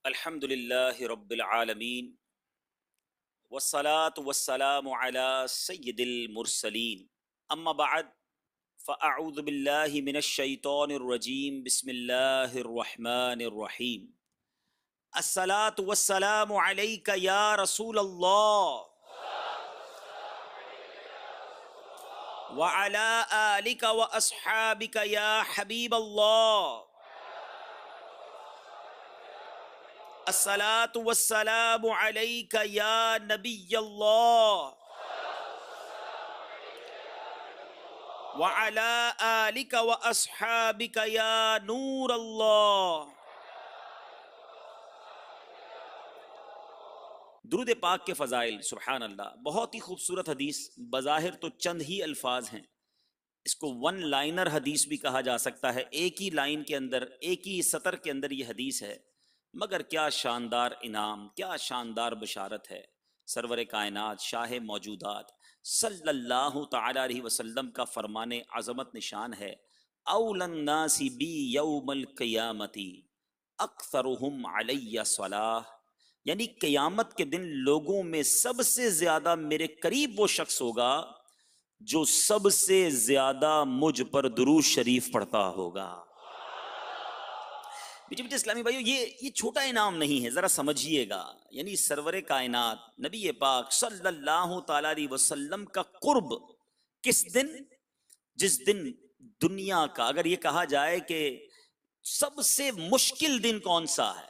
अल्हम्दुलिल्लाहि रब्बिल आलमीन वस्सलातु वस्सलामु अला सय्यिदिल मुरसलीन अम्मा बअद फ़अऊज़ु बिल्लाहि मिनश शैतानिर रजीम बिस्मिल्लाहिर रहमानिर रहीम अस्सलातु वस्सलामु अलैका या रसूलल्लाह व अला आलिका व अस्हाबिका या हबीबल्लाह अस्सलातु वस्सलामु अलैका या नबियल्लाह व अला आलिका व अस्हाबिका या नूरल्लाह। दुरूद पाक के फ़ज़ाइल, सुब्हान अल्लाह। बहुत ही खूबसूरत हदीस, बज़ाहिर तो चंद ही अल्फाज हैं। इसको वन लाइनर हदीस भी कहा जा सकता है। एक ही लाइन के अंदर, एक ही सतर के अंदर ये हदीस है, मगर क्या शानदार इनाम, क्या शानदार बशारत है। सरवर कायनात शाह मौजूदात सल्लल्लाहु तआला अलैहि वसल्लम का फरमाने अज़मत निशान है, औलन नासी बी यौमल क़ियामती अक्सरुहुम अलैया सलाह। यानी क़यामत के दिन लोगों में सबसे ज्यादा मेरे करीब वो शख्स होगा जो सबसे ज्यादा मुझ पर दुरूद शरीफ पढ़ता होगा। बेटे इस्लामी भाइयों, ये छोटा इनाम नहीं है, जरा समझिएगा। यानी सरवरे कायनात नबी पाक सल्लल्लाहु तआला अलैहि वसल्लम का कुर्ब किस दिन, जिस दिन दुनिया का, अगर ये कहा जाए कि सबसे मुश्किल दिन कौन सा है,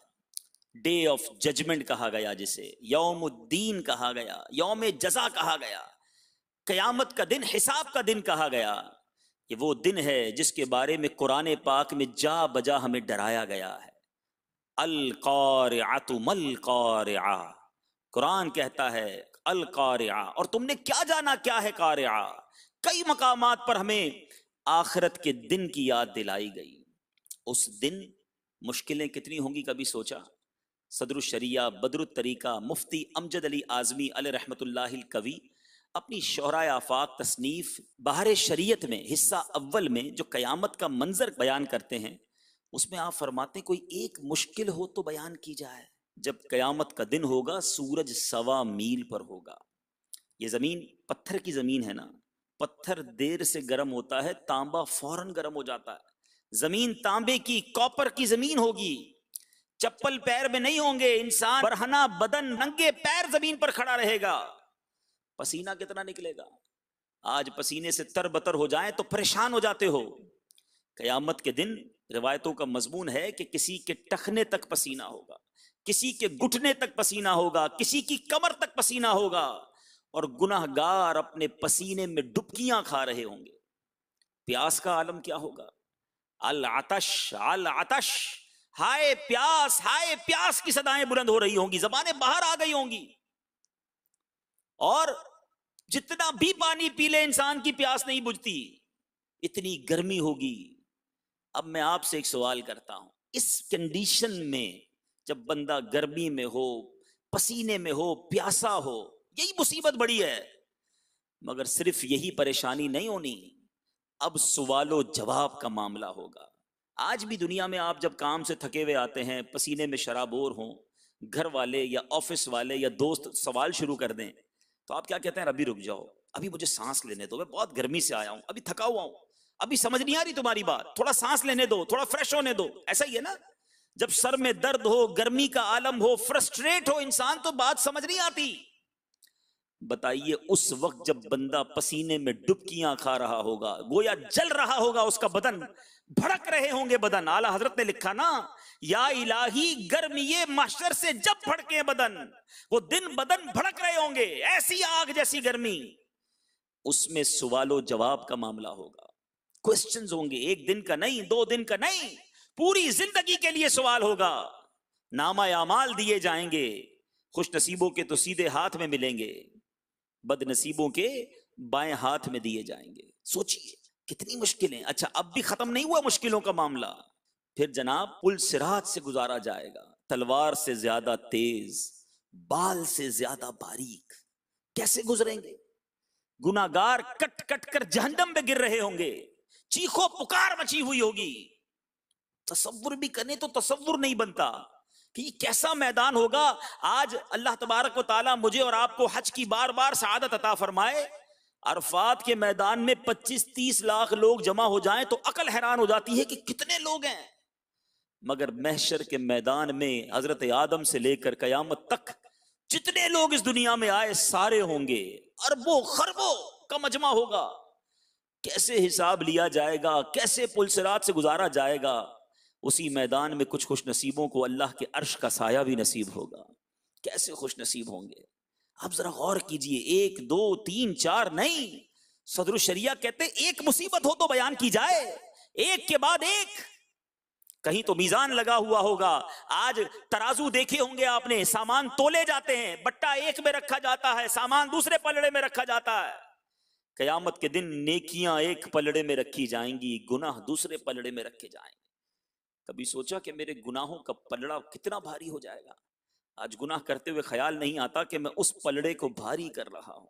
डे ऑफ जजमेंट कहा गया, जिसे यौमुद्दीन कहा गया, यौम जजा कहा गया, कयामत का दिन, हिसाब का दिन कहा गया, कि वो दिन है जिसके बारे में कुरान पाक में जा बजा हमें डराया गया है। अल क़ारिअतु मल क़ारिअ, कुरान कहता है अल क़ारिअ, और तुमने क्या जाना क्या है क़ारिअ। कई मकामात पर हमें आखिरत के दिन की याद दिलाई गई। उस दिन मुश्किलें कितनी होंगी, कभी सोचा? सदरुल शरिया बदरुत तरीका मुफ्ती अमजद अली आज़मी अलैहि रहमतुल्लाहिल कवी अपनी शोहराए आफाक तसनीफ बहार शरीयत में हिस्सा अव्वल में जो कयामत का मंजर बयान करते हैं, उसमें आप फरमाते हैं कोई एक मुश्किल हो तो बयान की जाए। जब कयामत का दिन होगा, सूरज 1.25 मील पर होगा। ये जमीन पत्थर की जमीन है ना, पत्थर देर से गर्म होता है, तांबा फौरन गर्म हो जाता है। जमीन तांबे की, कॉपर की जमीन होगी, चप्पल पैर में नहीं होंगे, इंसान बरहना बदन नंगे पैर जमीन पर खड़ा रहेगा। पसीना कितना निकलेगा, आज पसीने से तरबतर हो जाए तो परेशान हो जाते हो। कयामत के दिन रिवायतों का मजमून है कि किसी के टखने तक पसीना होगा, किसी के घुटने तक पसीना होगा, किसी की कमर तक पसीना होगा, और गुनाहगार अपने पसीने में डुबकियां खा रहे होंगे। प्यास का आलम क्या होगा? अल आतश, अल आतश, हाय प्यास की सदाएं बुलंद हो रही होंगी, जबानें बाहर आ गई होंगी, और जितना भी पानी पी ले इंसान की प्यास नहीं बुझती, इतनी गर्मी होगी। अब मैं आपसे एक सवाल करता हूं, इस कंडीशन में जब बंदा गर्मी में हो, पसीने में हो, प्यासा हो, यही मुसीबत बड़ी है। मगर सिर्फ यही परेशानी नहीं होनी, अब सवालो जवाब का मामला होगा। आज भी दुनिया में आप जब काम से थके हुए आते हैं, पसीने में शराबोर हों, घर वाले या ऑफिस वाले या दोस्त सवाल शुरू कर दें, तो आप क्या कहते हैं? अभी रुक जाओ, अभी मुझे सांस लेने दो, मैं बहुत गर्मी से आया हूं, अभी थका हुआ हूं, अभी समझ नहीं आ रही तुम्हारी बात, थोड़ा सांस लेने दो, थोड़ा फ्रेश होने दो। ऐसा ही है ना, जब सर में दर्द हो, गर्मी का आलम हो, फ्रस्ट्रेट हो इंसान, तो बात समझ नहीं आती। बताइए उस वक्त जब बंदा पसीने में डुबकियां खा रहा होगा, गोया जल रहा होगा उसका बदन, भड़क रहे होंगे बदन। आला हजरत ने लिखा ना, या इलाही गर्मीए महशर से जब भड़के बदन, वो दिन बदन भड़क रहे होंगे, ऐसी आग जैसी गर्मी। उसमें सवालो जवाब का मामला होगा, क्वेश्चंस होंगे, एक दिन का नहीं, 2 दिन का नहीं, पूरी जिंदगी के लिए सवाल होगा। नामा अमाल दिए जाएंगे, खुश नसीबों के तो सीधे हाथ में मिलेंगे, बदनसीबों के बाएं हाथ में दिए जाएंगे। सोचिए कितनी मुश्किलें। अच्छा, अब भी खत्म नहीं हुआ मुश्किलों का मामला। फिर जनाब पुल सिरात से गुजारा जाएगा, तलवार से ज्यादा तेज, बाल से ज्यादा बारीक। कैसे गुजरेंगे? गुनाहगार कट कट कर जहन्नम में गिर रहे होंगे, चीखो पुकार मची हुई होगी। तसव्वुर भी करने तो तसव्वुर नहीं बनता ये कैसा मैदान होगा। आज अल्लाह तबारक व ताला मुझे और आपको हज की बार बार सआदत अता फरमाए। अरफात के मैदान में 25-30 लाख लोग जमा हो जाएं तो अकल हैरान हो जाती है कि कितने लोग हैं। मगर महशर के मैदान में हजरत आदम से लेकर कयामत तक जितने लोग इस दुनिया में आए सारे होंगे, अरबों खरबों का मजमा होगा। कैसे हिसाब लिया जाएगा, कैसे पुलसिरात से गुजारा जाएगा। उसी मैदान में कुछ खुश नसीबों को अल्लाह के अर्श का साया भी नसीब होगा। कैसे खुश नसीब होंगे। आप जरा गौर कीजिए, 1 2 3 4 नहीं, सदरुल शरिया कहते एक मुसीबत हो तो बयान की जाए, एक के बाद एक। कहीं तो मीजान लगा हुआ होगा। आज तराजू देखे होंगे आपने, सामान तोले जाते हैं, बट्टा एक में रखा जाता है, सामान दूसरे पलड़े में रखा जाता है। कयामत के दिन नेकियां एक पलड़े में रखी जाएंगी, गुनाह दूसरे पलड़े में रखे जाएंगे। कभी सोचा कि मेरे गुनाहों का पलड़ा कितना भारी हो जाएगा। आज गुनाह करते हुए ख्याल नहीं आता कि मैं उस पलड़े को भारी कर रहा हूं।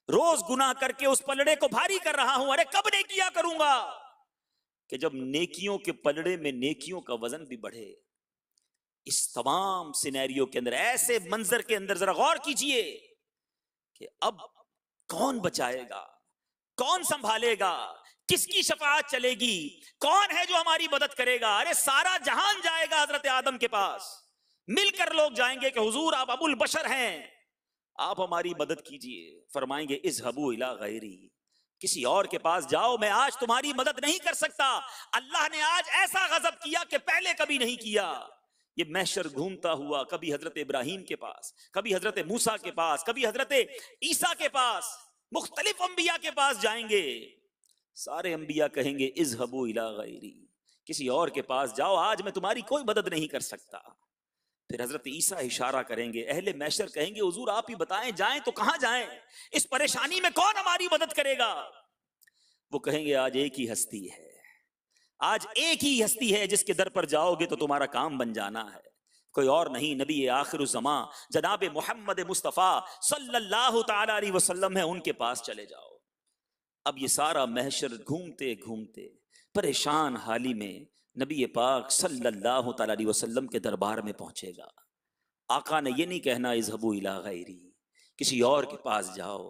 रोज गुनाह करके उस पलड़े को भारी कर रहा हूं। अरे कब नेकियां करूंगा कि जब नेकियों के पलड़े में नेकियों का वजन भी बढ़े। इस तमाम सिनेरियो के अंदर, ऐसे मंजर के अंदर जरा गौर कीजिए कि अब कौन बचाएगा, कौन संभालेगा, किसकी शफाअत चलेगी, कौन है जो हमारी मदद करेगा। अरे सारा जहान जाएगा हजरत आदम के पास, मिलकर लोग जाएंगे कि हुजूर आप अबुल बशर हैं, आप हमारी मदद कीजिए। फरमाएंगे इज़हबू इला गैरी, किसी और के पास जाओ, मैं आज तुम्हारी मदद नहीं कर सकता। अल्लाह ने आज ऐसा गजब किया कि पहले कभी नहीं किया। ये महशर घूमता हुआ कभी हजरत इब्राहीम के पास, कभी हजरत मूसा के पास, कभी हजरत ईसा के पास, मुख्तलिफ अंबिया के पास जाएंगे। सारे अंबिया कहेंगे इज़हबू इला गैरी, किसी और के पास जाओ, आज मैं तुम्हारी कोई मदद नहीं कर सकता। फिर हजरत ईसा इशारा करेंगे, अहले महशर कहेंगे हुजूर आप ही बताएं, जाएं तो कहां जाएं, इस परेशानी में कौन हमारी मदद करेगा। वो कहेंगे आज एक ही हस्ती है, आज एक ही हस्ती है जिसके दर पर जाओगे तो तुम्हारा काम बन जाना है, कोई और नहीं, नबी आखिरुज़्ज़मा जनाब मोहम्मद मुस्तफ़ा सल्लल्लाहु तआला अलैहि वसल्लम है, उनके पास चले जाओ। अब ये सारा महशर घूमते घूमते परेशान हाली में नबी पाक सल्लल्लाहु तआला अलैहि वसल्लम के दरबार में पहुंचेगा। आका ने ये नहीं कहना इज़हबू इला गैरी, किसी और के पास जाओ।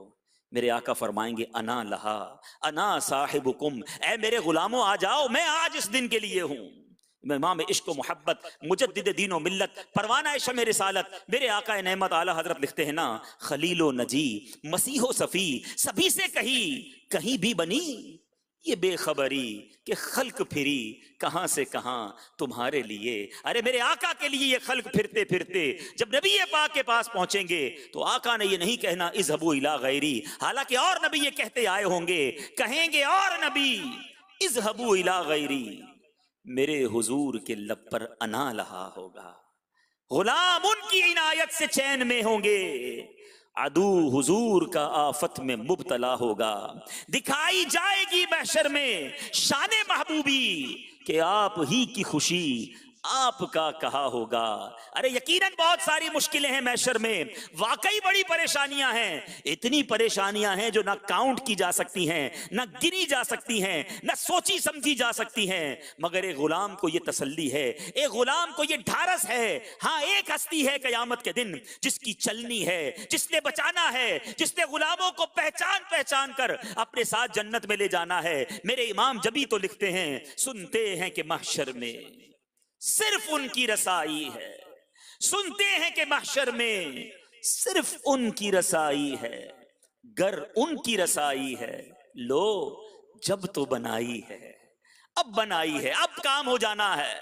मेरे आका फरमाएंगे अना लहा अना साहिबुकुम, ऐ मेरे गुलामों आ जाओ, मैं आज इस दिन के लिए हूं। इमाम इश्क मोहब्बत मुजद्दिद दीनो मिल्लत परवाना शमे रिसालत मेरे आका नेमत आला हजरत लिखते हैं ना, खलीलो नजी मसीहो सफी सभी से कहीं भी बनी ये बेखबरी कि खल्क फिरी कहां से कहां तुम्हारे लिए। अरे मेरे आका के लिए ये खल्क फिरते फिरते जब नबी पाक के पास पहुंचेंगे तो आका ने ये नहीं कहना इज़हबू इला गैरी, हालांकि और नबी ये कहते आए होंगे, कहेंगे और नबी इज़हबू इला गैरी, मेरे हुजूर के लब पर अना लहा होगा, गुलाम उनकी इनायत से चैन में होंगे, अदू हुजूर का आफत में मुब्तला होगा। दिखाई जाएगी महशर में शाने महबूबी कि आप ही की खुशी आपका कहा होगा। अरे यकीनन बहुत सारी मुश्किलें हैं महशर में, वाकई बड़ी परेशानियां हैं, इतनी परेशानियां हैं जो ना काउंट की जा सकती हैं, ना गिनी जा सकती हैं, ना सोची समझी जा सकती हैं। मगर एक गुलाम को ये तसल्ली है, एक गुलाम को ये ढारस है, हाँ एक हस्ती है कयामत के दिन जिसकी चलनी है, जिसने बचाना है, जिसने गुलामों को पहचान पहचान कर अपने साथ जन्नत में ले जाना है। मेरे इमाम जबी तो लिखते हैं, सुनते हैं कि महशर में सिर्फ उनकी रसाई है, सुनते हैं कि महशर में सिर्फ उनकी रसाई है, गर उनकी रसाई है, लो जब तो बनाई है, अब बनाई है, अब काम हो जाना है।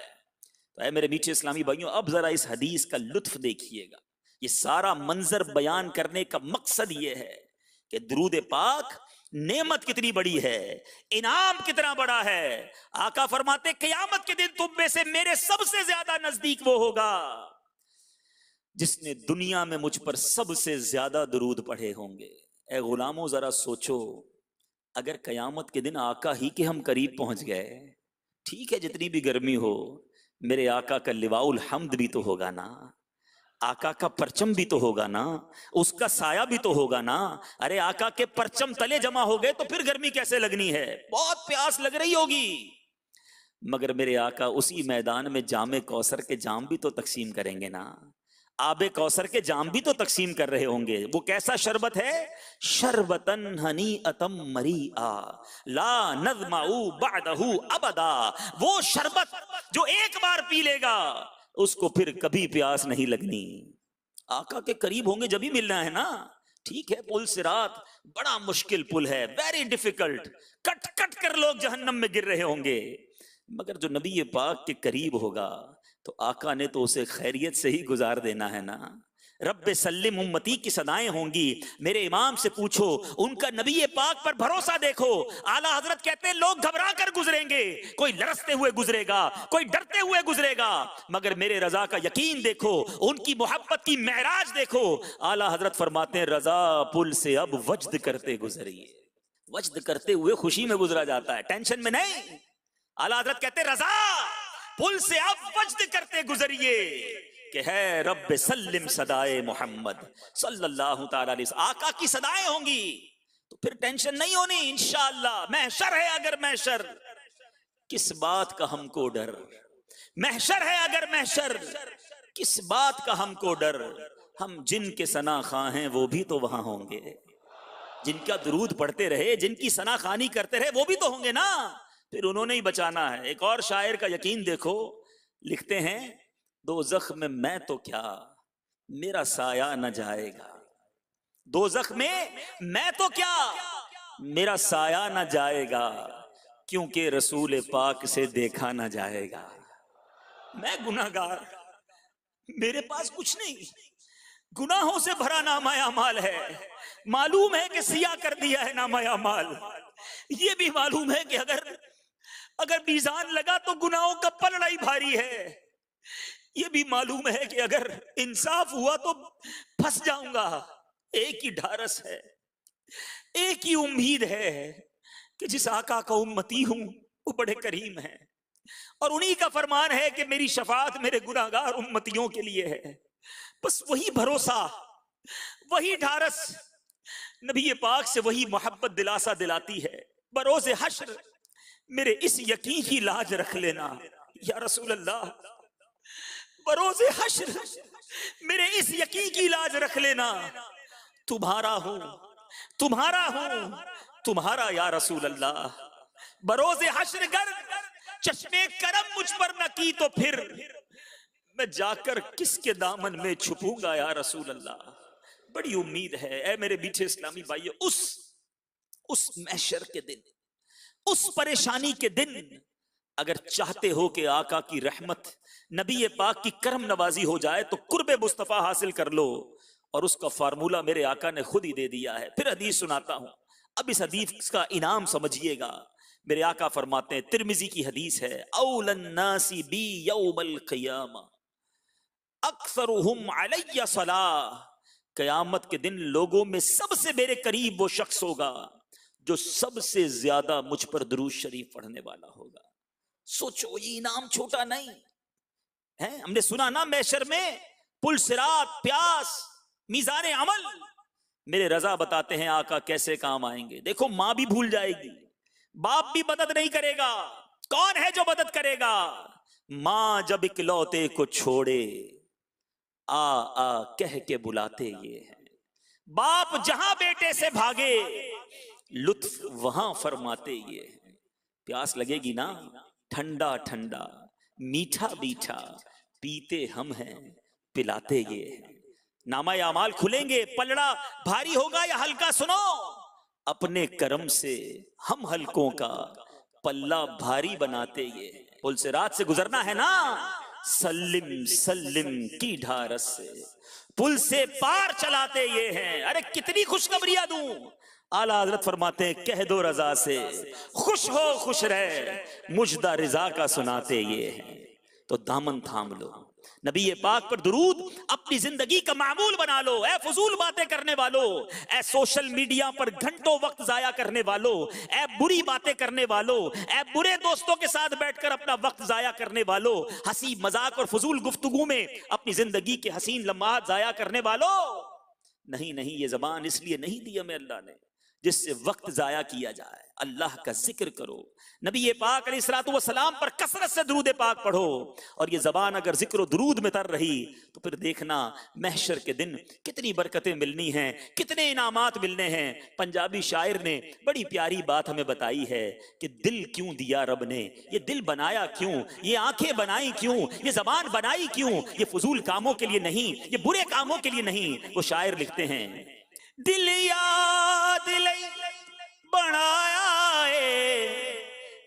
तो ऐ मेरे मीठे इस्लामी भाइयों, अब जरा इस हदीस का लुत्फ देखिएगा। ये सारा मंजर बयान करने का मकसद ये है कि दुरूद पाक नेमत कितनी बड़ी है, इनाम कितना बड़ा है। आका फरमाते क़यामत के दिन तुम में से मेरे सबसे ज्यादा नजदीक वो होगा जिसने दुनिया में मुझ पर सबसे ज्यादा दुरूद पढ़े होंगे। ए गुलामों जरा सोचो, अगर क़यामत के दिन आका ही के हम करीब पहुंच गए, ठीक है जितनी भी गर्मी हो, मेरे आका का लिवाउल हम्द भी तो होगा ना, आका का परचम भी तो होगा ना, उसका साया भी तो होगा ना। अरे आका के परचम तले जमा हो गए तो फिर गर्मी कैसे लगनी है, बहुत प्यास लग रही होगी। मगर मेरे आका उसी मैदान में जामे कौसर के जाम भी तो तकसीम करेंगे ना, आबे कौसर के जाम भी तो तकसीम कर रहे होंगे। वो कैसा शरबत है? शरबतन हनी अतम मरी आ ला नज़माऊ बअदहू अबदा। वो शरबत जो एक बार पी लेगा उसको फिर कभी प्यास नहीं लगनी। आका के करीब होंगे जब ही मिलना है ना। ठीक है, पुल सिरात बड़ा मुश्किल पुल है, वेरी डिफिकल्ट, कट कट कर लोग जहन्नम में गिर रहे होंगे, मगर जो नबी पाक के करीब होगा तो आका ने तो उसे खैरियत से ही गुजार देना है ना। रब्बे सल्लिम उम्मती की सदाएं होंगी। मेरे इमाम से पूछो, उनका नबी पाक पर भरोसा देखो। आला हजरत कहते हैं लोग घबरा कर गुजरेंगे, कोई लरसते हुए गुजरेगा, कोई डरते हुए गुजरेगा, मगर मेरे रजा का यकीन देखो, उनकी मोहब्बत की महराज देखो। आला हजरत फरमाते हैं रजा पुल से अब वज्द करते गुजरिए। वज्द करते हुए खुशी में गुजरा जाता है, टेंशन में नहीं। आला हजरत कहते हैं रजा पुल से अब वज्द करते गुजरिए कि है रब्बे सल्लिम सदाए मोहम्मद सल्लल्लाहु तआला अलैहि वसल्लम। आका की सदाएं होंगी तो फिर टेंशन नहीं होनी इंशाअल्लाह। महशर है अगर महशर, किस बात का हमको डर। महशर है अगर महशर, किस बात का हमको डर। हम जिनके सना खां हैं वो भी तो वहां होंगे, जिनका दुरूद पढ़ते रहे, जिनकी सना खानी करते रहे वो भी तो होंगे ना। फिर उन्होंने ही बचाना है। एक और शायर का यकीन देखो, लिखते हैं दोज़ख में मैं तो क्या मेरा साया न जाएगा। दोज़ख में मैं तो क्या मेरा साया न जाएगा, क्योंकि रसूल पाक से देखा न जाएगा। मैं गुनाहगार, मेरे पास कुछ नहीं, गुनाहों से भरा नामा अमाल है। मालूम है कि सिया कर दिया है नामा अमाल। ये भी मालूम है कि अगर मीज़ान लगा तो गुनाहों का पलड़ा ही भारी है। ये भी मालूम है कि अगर इंसाफ हुआ तो फंस जाऊंगा। एक ही ढारस है, एक ही उम्मीद है कि जिस आका का उम्मती हूं वो बड़े करीम है, और उन्हीं का फरमान है कि मेरी शफाअत मेरे गुनाहगार उम्मतियों के लिए है। बस वही भरोसा, वही ढारस नबी पाक से, वही मोहब्बत दिलासा दिलाती है। बरोज़े हश्र मेरे इस यकीन की लाज रख लेना या रसूल अल्लाह। बरोज़े हश्र मेरे इस यकीन की लाज रख लेना, तुम्हारा हूं, तुम्हारा हूं, तुम्हारा या रसूल अल्लाह। बरोज़े हश्र गर चश्मे करम मुझ पर न की तो फिर मैं जाकर किसके दामन में छुपूंगा या रसूल अल्लाह। बड़ी उम्मीद है ऐ मेरे मीठे इस्लामी भाइयों, उस महशर के दिन, उस परेशानी के दिन, अगर चाहते हो कि आका की रहमत, नबी पाक की करम नवाजी हो जाए तो कुर्बे मुस्तफा हासिल कर लो, और उसका फार्मूला मेरे आका ने खुद ही दे दिया है। फिर हदीस सुनाता हूं, अब इस हदीस का इनाम समझिएगा। मेरे आका फरमाते हैं, तिर्मिजी की हदीस है, औलन नासी बी यौमल क़ियामा अक्सरुहुम अलैया सलाह। कयामत के दिन लोगों में सबसे मेरे करीब वो शख्स होगा जो सबसे ज्यादा मुझ पर दुरूद शरीफ पढ़ने वाला होगा। सोचो, ये इनाम छोटा नहीं है। हमने सुना ना महशर में पुल सिरात, प्यास, मीज़ान अमल। मेरे रजा बताते हैं आका कैसे काम आएंगे। देखो, मां भी भूल जाएगी, बाप भी मदद नहीं करेगा। कौन है जो मदद करेगा? मां जब इकलौते को छोड़े आ आ कह के बुलाते ये हैं। बाप जहां बेटे से भागे लुत्फ वहां फरमाते ये हैं। प्यास लगेगी ना, ठंडा ठंडा मीठा मीठा पीते हम हैं, पिलाते ये हैं। नामा अमाल खुलेंगे, पलड़ा भारी होगा या हल्का। सुनो, अपने करम से हम हल्कों का पल्ला भारी बनाते ये हैं। पुल से रात से गुजरना है ना, सल्लिम सल्लिम की ढारस से पुल से पार चलाते ये हैं। अरे कितनी खुशखबरियां दूं। आला हजरत फरमाते हैं, कह दो रजा से खुश हो खुश रहे, मुजदा रिजा का सुनाते ये हैं। तो दामन थाम लो, नबी पाक पर दुरूद अपनी जिंदगी का मामूल बना लो। ऐ फजूल बातें करने वालों, ऐ सोशल मीडिया पर घंटों वक्त जाया करने वालों, ऐ बुरी बातें करने वालों, ऐ बुरे दोस्तों के साथ बैठकर अपना वक्त जाया करने वालों, हंसी मजाक और फजूल गुफ्तगू में अपनी जिंदगी के हसीन लम्हात जाया करने वालों। नहीं नहीं, ये जबान इसलिए नहीं दी हमें अल्लाह ने जिससे वक्त जाया किया जाए। अल्लाह का जिक्र करो, नबी पाक अलैहिस्सलातु वस्सलाम पर कसरत से दुरूद पाक पढ़ो। और ये जबान अगर जिक्र दुरूद में तर रही तो फिर देखना महशर के दिन कितनी बरकतें मिलनी हैं, कितने इनामात मिलने हैं। पंजाबी शायर ने बड़ी प्यारी बात हमें बताई है कि दिल क्यों दिया रब ने, ये दिल बनाया क्यों, ये आंखें बनाई क्यों, ये जबान बनाई क्यों, ये फजूल कामों के लिए नहीं, ये बुरे कामों के लिए नहीं। वो शायर लिखते हैं, दिल याद लई बनाया है,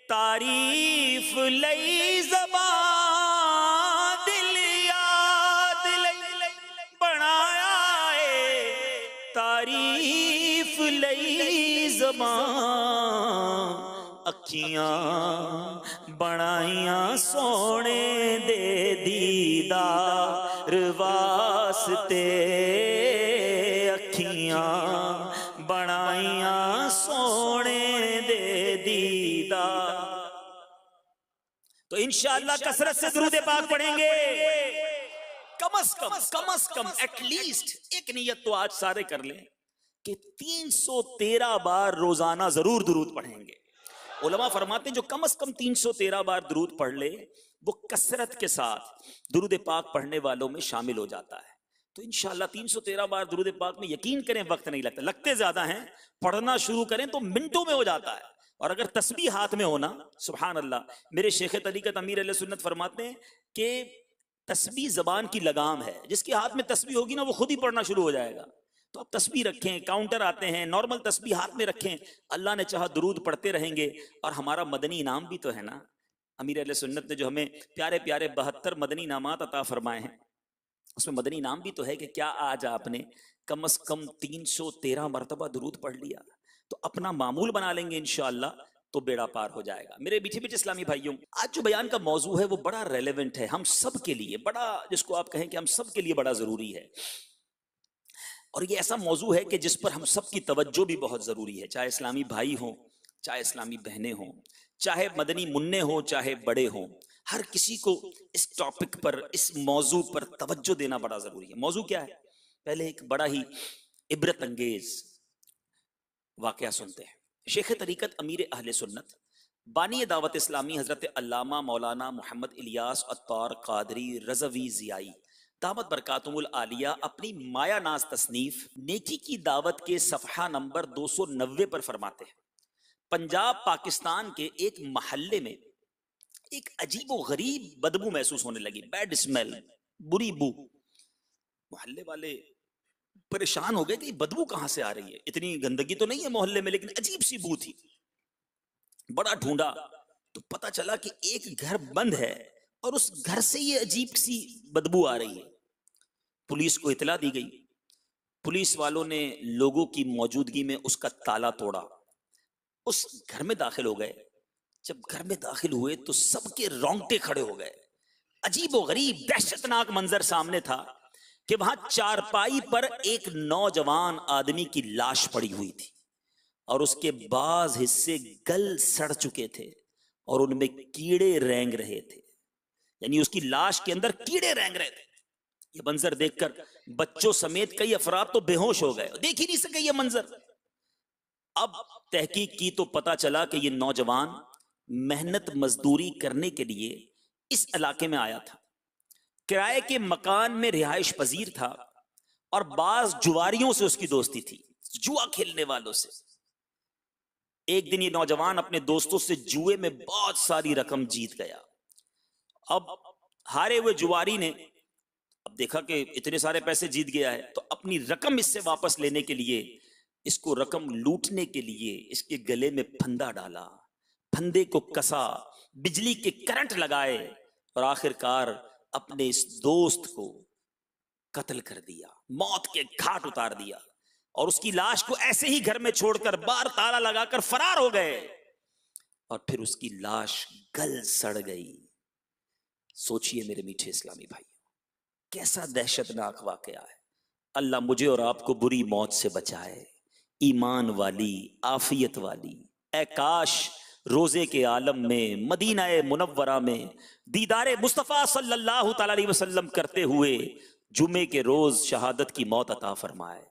तारीफ लई ज़बान, दिल याद लई बनाया है, तारीफ लई ज़बान, अखियां बनाइयां सोने दे दीदार वास्ते, अखियां बनाइयां सोने दे दीदार। तो इंशाअल्लाह कसरत से दुरूद पाक पढ़ेंगे। कम अज कम एटलीस्ट एक नियत तो आज सारे कर लें कि 313 बार रोजाना जरूर दुरूद पढ़ेंगे। उलमा फरमाते हैं जो कम अज कम 313 बार दुरूद पढ़ ले वो कसरत के साथ दुरूद पाक पढ़ने वालों में शामिल हो जाता है। तो इंशाअल्लाह 313 बार दुरूद पाक में यकीन करें वक्त नहीं लगता, लगते ज्यादा हैं, पढ़ना शुरू करें तो मिनटों में हो जाता है। और अगर तस्बीह हाथ में होना, सुभान अल्लाह, मेरे शेख तरीकत अमीर अहले सुन्नत फरमाते हैं कि तस्बीह जबान की लगाम है, जिसके हाथ में तस्बीह होगी ना वो खुद ही पढ़ना शुरू हो जाएगा। तो आप तस्बीह रखें, काउंटर आते हैं, नॉर्मल तस्बीह हाथ में रखें, अल्लाह ने चाहा दुरूद पढ़ते रहेंगे। और हमारा मदनी इनाम भी तो है ना, अमीर अहले सुन्नत ने जो हमें प्यारे प्यारे 72 मदनी इनामात अता फरमाए हैं, उसमें मदनी इनाम भी तो है कि क्या आज आपने कम से कम 313 मरतबा दुरूद पढ़ लिया। तो अपना मामूल बना लेंगे इंशाअल्लाह तो बेड़ा पार हो जाएगा। मेरे मीठे मीठे इस्लामी भाइयों, आज जो बयान का मौजू है वो बड़ा रेलेवेंट है हम सब के लिए, बड़ा जिसको आप कहें कि हम सब के लिए बड़ा जरूरी है। और ये ऐसा मौजू है कि जिस पर हम सब की तवज्जो भी बहुत जरूरी है, चाहे इस्लामी भाई हों, चाहे इस्लामी बहनें हों, चाहे मदनी मुन्ने हों, चाहे बड़े हों, हर किसी को इस टॉपिक पर, इस मौजू पर तवज्जो देना बड़ा जरूरी है। मौजू क्या है? पहले एक बड़ा ही इबरत अंगेज वाकया सुनते हैं। शेख तरीकत अमीर अहले सुन्नत बानी दावत इस्लामी हजरत अल्लामा मौलाना मोहम्मद इलियास अत्तार कादरी रज़वी ज़ियाई दावत बरकातुमुल आलिया अपनी माया नाज तसनीफ नेकी की दावत के सफ़हा नंबर 290 पर फरमाते हैं, पंजाब पाकिस्तान के एक महल्ले में एक अजीब व गरीब बदबू महसूस होने लगी, बैड स्मेल, बुरी बू। मोहल्ले वाले परेशान हो गए कि बदबू कहां से आ रही है, इतनी गंदगी तो नहीं है मोहल्ले में, लेकिन अजीब सी बू थी। बड़ा ढूंढा तो पता चला कि एक घर बंद है और उस घर से ये अजीब सी बदबू आ रही है। पुलिस को इतला दी गई, पुलिस वालों ने लोगों की मौजूदगी में उसका ताला तोड़ा, उस घर में दाखिल हो गए। जब घर में दाखिल हुए तो सबके रोंगटे खड़े हो गए। अजीब व गरीब दहशतनाक मंजर सामने था कि वहां चारपाई पर एक नौजवान आदमी की लाश पड़ी हुई थी और उसके बाज हिस्से गल सड़ चुके थे और उनमें कीड़े रेंग रहे थे, यानी उसकी लाश के अंदर कीड़े रेंग रहे थे। यह मंजर देखकर बच्चों समेत कई अफराद तो बेहोश हो गए, देख ही नहीं सके यह मंजर। अब तहकीक की तो पता चला कि यह नौजवान मेहनत मजदूरी करने के लिए इस इलाके में आया था, किराए के मकान में रिहाइश पजीर था और बाज जुआरियों से उसकी दोस्ती थी, जुआ खेलने वालों से। एक दिन ये नौजवान अपने दोस्तों से जुए में बहुत सारी रकम जीत गया। अब हारे हुए जुआरी ने अब देखा कि इतने सारे पैसे जीत गया है, तो अपनी रकम इससे वापस लेने के लिए, इसको रकम लूटने के लिए इसके गले में फंदा डाला, फंदे को कसा, बिजली के करंट लगाए और आखिरकार अपने इस दोस्त को कत्ल कर दिया, मौत के घाट उतार दिया और उसकी लाश को ऐसे ही घर में छोड़कर बाहर ताला लगाकर फरार हो गए और फिर उसकी लाश गल सड़ गई। सोचिए मेरे मीठे इस्लामी भाई, कैसा दहशतनाक वाकया है। अल्लाह मुझे और आपको बुरी मौत से बचाए, ईमान वाली, आफियत वाली। ऐ काश रोजे के आलम में मदीना मुनव्वरा में दीदारे मुस्तफ़ा सल्लल्लाहु अलैहि वसल्लम करते हुए जुमे के रोज शहादत की मौत अता फरमाए,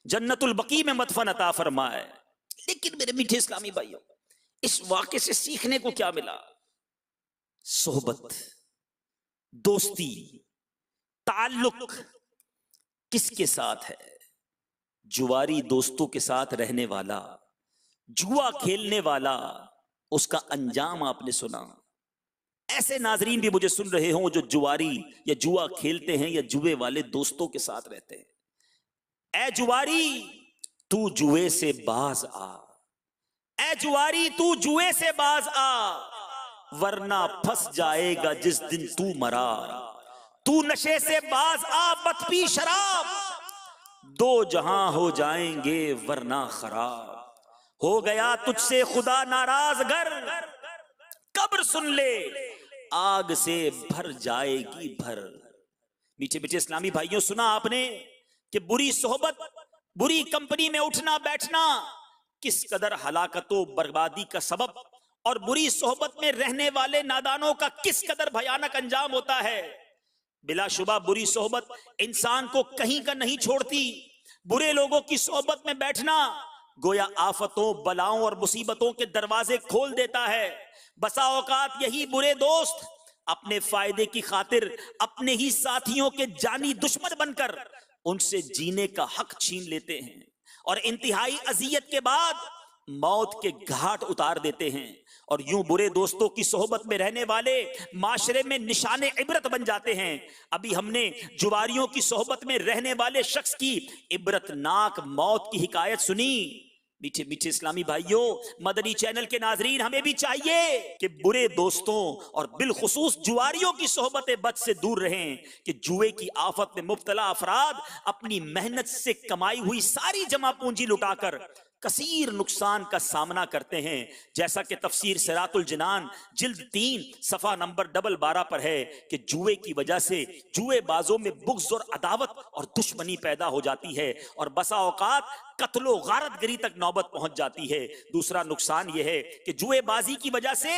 जन्नतुल बकी में मदफन अता फरमाए। लेकिन मेरे मीठे इस्लामी भाइयों, इस वाक़े से सीखने को क्या मिला? सोहबत, दोस्ती, ताल्लुक किसके साथ है? जुआरी दोस्तों के साथ रहने वाला, जुआ खेलने वाला, उसका अंजाम आपने सुना। ऐसे नाजरीन भी मुझे सुन रहे हों जो जुआरी या जुआ खेलते हैं या जुए वाले दोस्तों के साथ रहते हैं। ए जुआरी, तू जुए से बाज आ, ए जुआरी तू जुए से बाज आ, वरना फंस जाएगा जिस दिन तू मरा। तू नशे से बाज आ, मत पी शराब, दो जहां हो जाएंगे वरना खराब। हो गया तुझसे खुदा नाराज गर, कब्र सुन ले आग से भर जाएगी भर। मीठे मीठे इस्लामी भाइयों, सुना आपने कि बुरी सोहबत, बुरी कंपनी में उठना बैठना किस कदर हलाकतों बर्बादी का सबब, और बुरी सोहबत में रहने वाले नादानों का किस कदर भयानक अंजाम होता है। बिलाशुबा बुरी सोहबत इंसान को कहीं का नहीं छोड़ती। बुरे लोगों की सोहबत में बैठना गोया आफतों, बलाओं और मुसीबतों के दरवाजे खोल देता है। बसा औकात यही बुरे दोस्त अपने फायदे की खातिर अपने ही साथियों के जानी दुश्मन बनकर उनसे जीने का हक छीन लेते हैं और इंतहाई अजियत के बाद मौत के घाट उतार देते हैं। और यूं बुरे दोस्तों की सोहबत में रहने वाले माशरे में निशाने इबरत बन जाते हैं। अभी हमने जुआरियों की सोहबत में रहने वाले शख्स की इबरतनाक मौत की हिकायत सुनी। मीठे मीठे इस्लामी भाइयों, मदनी चैनल के नाजरीन, हमें भी चाहिए कि बुरे दोस्तों और बिलखुसूस जुआरियों की सोहबत बद से दूर रहें कि जुए की आफत में मुब्तला अफराद अपनी मेहनत से कमाई हुई सारी जमा पूंजी लुटाकर कसीर नुकसान का सामना करते हैं। जैसा कि तफसीर सिरातुल जिनान जिल्द 3 सफा नंबर 12 पर है कि जुए की वजह से जुएबाजों में बुग़्ज़ और अदावत और दुश्मनी पैदा हो जाती है और बसा औकात कत्लो गारतगरी तक नौबत पहुंच जाती है। दूसरा नुकसान यह है कि जुएबाजी की वजह से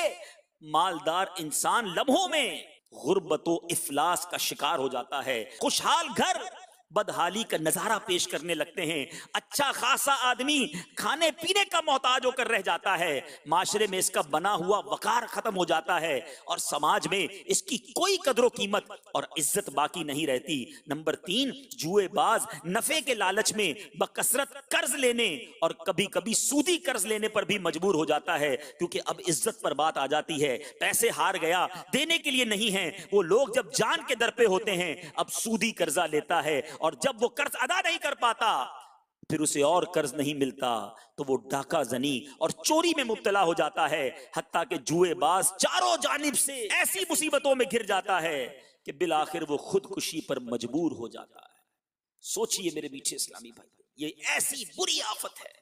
मालदार इंसान लम्हों में गुर्बतो इफलास का शिकार हो जाता है। खुशहाल घर बदहाली का नजारा पेश करने लगते हैं। अच्छा खासा आदमी खाने पीने का मोहताज होकर रह जाता है। माशरे में इसका बना हुआ वकार खत्म हो जाता है और समाज में इसकी कोई कदर कीमत और इज्जत बाकी नहीं रहती। नंबर 3, जुएबाज नफे के लालच में बकसरत कर्ज लेने और कभी कभी सूदी कर्ज लेने पर भी मजबूर हो जाता है, क्योंकि अब इज्जत पर बात आ जाती है। पैसे हार गया, देने के लिए नहीं है। वो लोग जब जान के दर पे होते हैं, अब सूदी कर्जा लेता है और जब वो कर्ज अदा नहीं कर पाता, फिर उसे और कर्ज नहीं मिलता तो वो डाका जनी और चोरी में मुब्तला हो जाता है। हत्ता कि जुएबाज चारों जानिब से ऐसी मुसीबतों में घिर जाता है कि बिल आखिर वो खुदकुशी पर मजबूर हो जाता है। सोचिए मेरे मीठे इस्लामी भाई, ये ऐसी बुरी आफत है।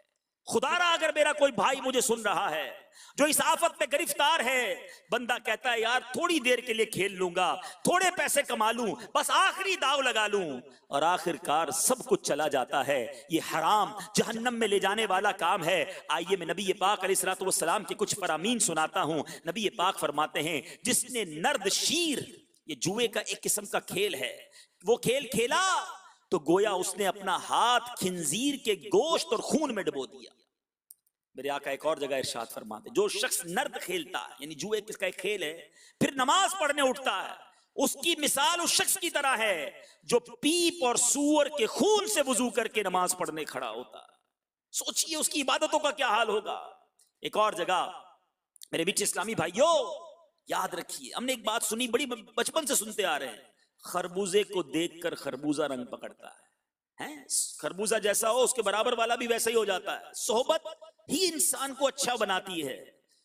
खुदारा अगर मेरा कोई भाई मुझे सुन रहा है जो इस आफत में गिरफ्तार है, बंदा कहता है यार थोड़ी देर के लिए खेल लूंगा, थोड़े पैसे कमा लूं, बस आखिरी दाव लगा लूं, और आखिरकार सब कुछ चला जाता है। ये हराम जहन्नम में ले जाने वाला काम है। आइए मैं नबी पाक अलैहिस्सलातु वस्सलाम के कुछ फरामीन सुनाता हूं। नबी पाक फरमाते हैं, जिसने नर्द शीर, ये जुए का एक किस्म का खेल है, वो खेल खेला तो गोया उसने अपना हाथ खिंजीर के गोश्त और खून में डुबो दिया। मेरे आका एक और जगह इरशाद फरमाते, जो शख्स नर्द खेलता है, यानी जुए किसका एक खेल है, फिर नमाज पढ़ने उठता है, उसकी मिसाल उस शख्स की तरह है जो पीप और सूअर के खून से वुजू करके नमाज पढ़ने खड़ा होता है। सोचिए उसकी इबादतों का क्या हाल होगा। एक और जगह मेरे बीच इस्लामी भाइयों याद रखिए, हमने एक बात सुनी, बड़ी बचपन से सुनते आ रहे हैं, खरबूजे को देखकर खरबूजा रंग पकड़ता है। खरबूजा जैसा हो उसके बराबर वाला भी वैसा ही हो जाता है। सोहबत ही इंसान को अच्छा बनाती है,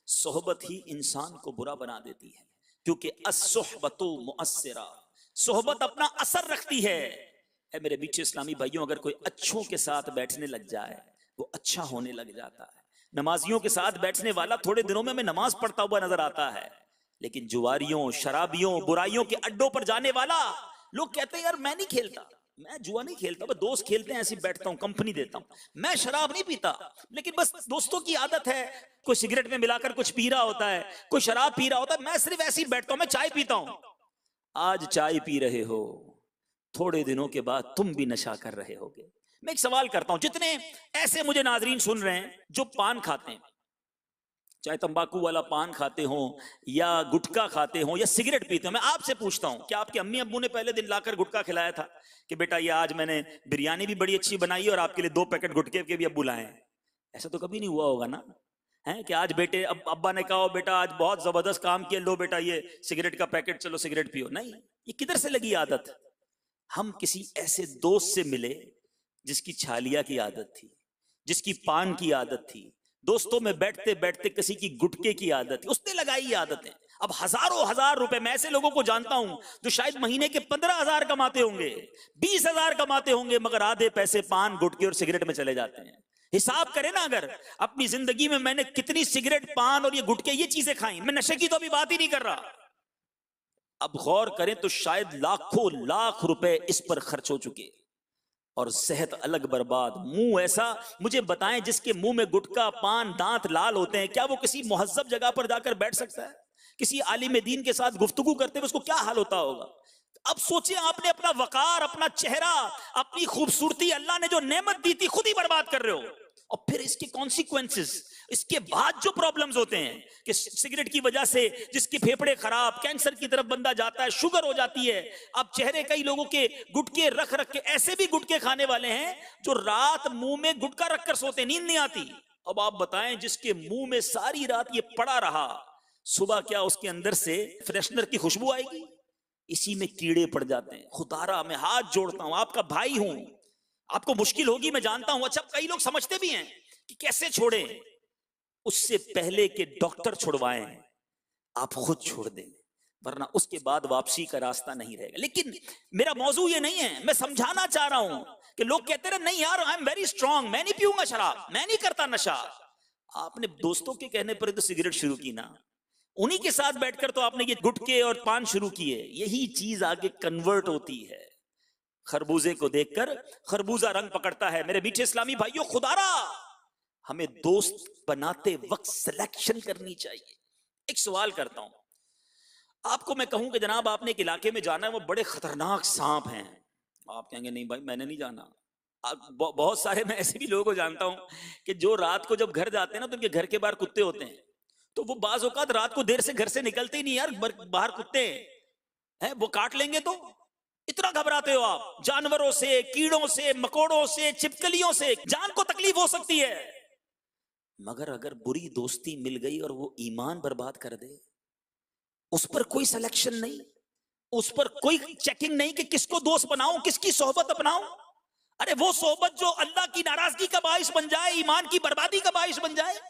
सोहबत ही इंसान को बुरा बना देती है, क्योंकि अस्सुहबतु मुअस्सिरा, सोहबत अपना असर रखती है। मेरे बीच इस्लामी भाइयों, अगर कोई अच्छों के साथ बैठने लग जाए वो अच्छा होने लग जाता है। नमाजियों के साथ बैठने वाला थोड़े दिनों में हमें नमाज पढ़ता हुआ नजर आता है, लेकिन जुआरियों, शराबियों, बुराइयों के अड्डों पर जाने वाला, लोग कहते हैं यार मैं नहीं खेलता, मैं जुआ नहीं खेलता, बस दोस्त खेलते हैं ऐसे बैठता हूं, कंपनी देता हूं, मैं शराब नहीं पीता, लेकिन बस दोस्तों की आदत है, कोई सिगरेट में मिलाकर कुछ पी रहा होता है, कोई शराब पी रहा होता है, मैं सिर्फ ऐसे ही बैठता हूं, मैं चाय पीता हूं। आज चाय पी रहे हो, थोड़े दिनों के बाद तुम भी नशा कर रहे होगे। मैं एक सवाल करता हूं, जितने ऐसे मुझे नाजरीन सुन रहे हैं जो पान खाते हैं, चाहे तंबाकू वाला पान खाते हो या गुटखा खाते हो या सिगरेट पीते हो, मैं आपसे पूछता हूं, क्या आपके अम्मी अब्बू ने पहले दिन लाकर गुटखा खिलाया था कि बेटा ये आज मैंने बिरयानी भी बड़ी अच्छी बनाई है और आपके लिए 2 पैकेट गुटखे के भी अब्बू लाए हैं? ऐसा तो कभी नहीं हुआ होगा ना, है कि आज बेटे अब्बा ने कहा बेटा आज बहुत जबरदस्त काम किया, लो बेटा ये सिगरेट का पैकेट, चलो सिगरेट पियो। नहीं, ये किधर से लगी आदत? हम किसी ऐसे दोस्त से मिले जिसकी छालिया की आदत थी, जिसकी पान की आदत थी, दोस्तों में बैठते बैठते किसी की गुटके की आदत थी, उसने लगाई आदतें। अब हजारों हजार रुपए, मैं ऐसे लोगों को जानता हूं जो शायद महीने के 15,000 कमाते होंगे, 20,000 कमाते होंगे, मगर आधे पैसे पान गुटके और सिगरेट में चले जाते हैं। हिसाब करें ना, अगर अपनी जिंदगी में मैंने कितनी सिगरेट, पान और ये गुटके ये चीजें खाई, मैं नशे की तो अभी बात ही नहीं कर रहा, अब गौर करें तो शायद लाखों लाख रुपए इस पर खर्च हो चुके, और सेहत अलग बर्बाद। मुंह ऐसा, मुझे बताएं जिसके मुंह में गुटखा पान दांत लाल होते हैं, क्या वो किसी मुहज्जब जगह पर जाकर बैठ सकता है? किसी आलिम दीन के साथ गुफ्तगू करते हुए उसको क्या हाल होता होगा? अब सोचिए, आपने अपना वकार, अपना चेहरा, अपनी खूबसूरती, अल्लाह ने जो नेमत दी थी, खुद ही बर्बाद कर रहे हो। और फिर इसके कॉन्सिक्वेंसेस, इसके बाद जो प्रॉब्लम्स होते हैं कि सिगरेट की वजह से जिसके फेफड़े खराब, कैंसर की तरफ बंदा जाता है, शुगर हो जाती है। अब चेहरे, कई लोगों के गुटके रख रख के, ऐसे भी गुटके खाने वाले हैं जो रात मुंह में गुटका रखकर सोते, नींद नहीं आती। अब आप बताएं, जिसके मुंह में सारी रात ये पड़ा रहा, सुबह क्या उसके अंदर से फ्रेशनर की खुशबू आएगी? इसी में कीड़े पड़ जाते हैं। खुदारा मैं हाथ जोड़ता हूं, आपका भाई हूं, आपको मुश्किल होगी मैं जानता हूं। अच्छा, कई लोग समझते भी हैं कि कैसे छोड़े, उससे पहले के डॉक्टर छुड़वाएं, आप खुद छोड़ दें, वरना उसके बाद वापसी का रास्ता नहीं रहेगा। लेकिन मेरा मौजू ये नहीं है, मैं समझाना चाह रहा हूं कि लोग कहते रहे नहीं यार आई एम वेरी स्ट्रांग, मैं नहीं पीऊंगा शराब, मैं नहीं करता नशा। आपने दोस्तों के कहने पर तो सिगरेट शुरू की ना, उन्हीं के साथ बैठकर तो आपने ये गुटके और पान शुरू किए। यही चीज आगे कन्वर्ट होती है। खरबूजे को देखकर खरबूजा रंग पकड़ता है। मेरे मीठे इस्लामी भाइयों, खुदारा हमें दोस्त बनाते वक्त सिलेक्शन करनी चाहिए। एक सवाल करता हूं आपको, मैं कहूं कि जनाब आपने एक इलाके में जाना है, वो बड़े खतरनाक सांप हैं, आप कहेंगे नहीं भाई मैंने नहीं जाना। बहुत सारे मैं ऐसे भी लोगों को जानता हूं कि जो रात को जब घर जाते हैं ना, तो उनके घर के बाहर कुत्ते होते हैं, तो वो बाज औकात रात को देर से घर से निकलते ही नहीं, यार बाहर कुत्ते हैं, वो काट लेंगे तो इतना घबराते हो आप? जानवरों से, कीड़ों से, मकोड़ों से, छिपकलियों से जान को तकलीफ हो सकती है, मगर अगर बुरी दोस्ती मिल गई और वो ईमान बर्बाद कर दे, उस पर कोई सिलेक्शन नहीं, उस पर कोई चेकिंग नहीं कि किसको दोस्त बनाऊं, किसकी सोहबत अपनाऊं। अरे वो सोहबत जो अल्लाह की नाराजगी का बाइस बन जाए, ईमान की बर्बादी का बाइस बन जाए।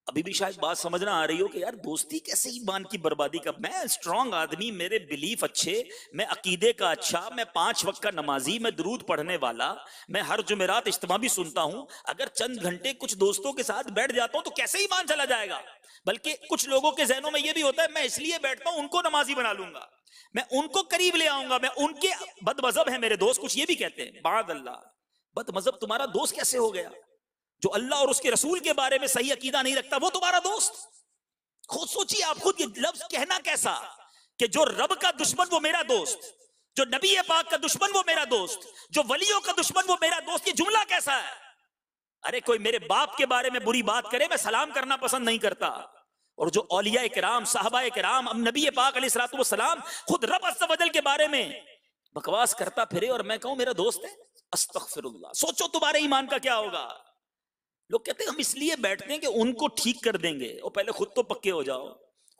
अभी भी शायद बात समझना आ रही हो कि यार दोस्ती कैसे ईमान की बर्बादी का? मैं स्ट्रांग आदमी, मेरे बिलीफ अच्छे, मैं अकीदे का अच्छा, मैं 5 वक्त का नमाजी, मैं दुरूद पढ़ने वाला, मैं हर जुमेरात इज्तिमा भी सुनता हूं। अगर चंद घंटे कुछ दोस्तों के साथ बैठ जाता हूं तो कैसे ईमान चला जाएगा? बल्कि कुछ लोगों के जहनों में यह भी होता है, मैं इसलिए बैठता हूं उनको नमाजी बना लूंगा, मैं उनको करीब ले आऊंगा, मैं उनके बदमजहब है मेरे दोस्त, कुछ ये भी कहते हैं। बाद अल्लाह, बदमजहब तुम्हारा दोस्त कैसे हो गया? जो अल्लाह और उसके रसूल के बारे में सही अकीदा नहीं रखता वो तुम्हारा दोस्त? खुद सोचिए, आप खुद ये लफ्ज कहना कैसा कि जो रब का दुश्मन वो मेरा दोस्त, जो नबी पाक का दुश्मन वो मेरा दोस्त, जो वलियों का दुश्मन वो मेरा दोस्त, ये जुमला कैसा है? अरे कोई मेरे बाप के बारे में बुरी बात करे, मैं सलाम करना पसंद नहीं करता, और जो औलिया किराम, साहबा किराम, नबी पाक अलैहिस्सलाम खुद रब अज़्ज़ व जल के बारे में बकवास करता फिरे और मैं कहूं मेरा दोस्त है, अस्तगफिरुल्लाह। सोचो तुम्हारे ईमान का क्या होगा। लोग कहते हैं हम इसलिए बैठते हैं कि उनको ठीक कर देंगे, और पहले खुद तो पक्के हो जाओ,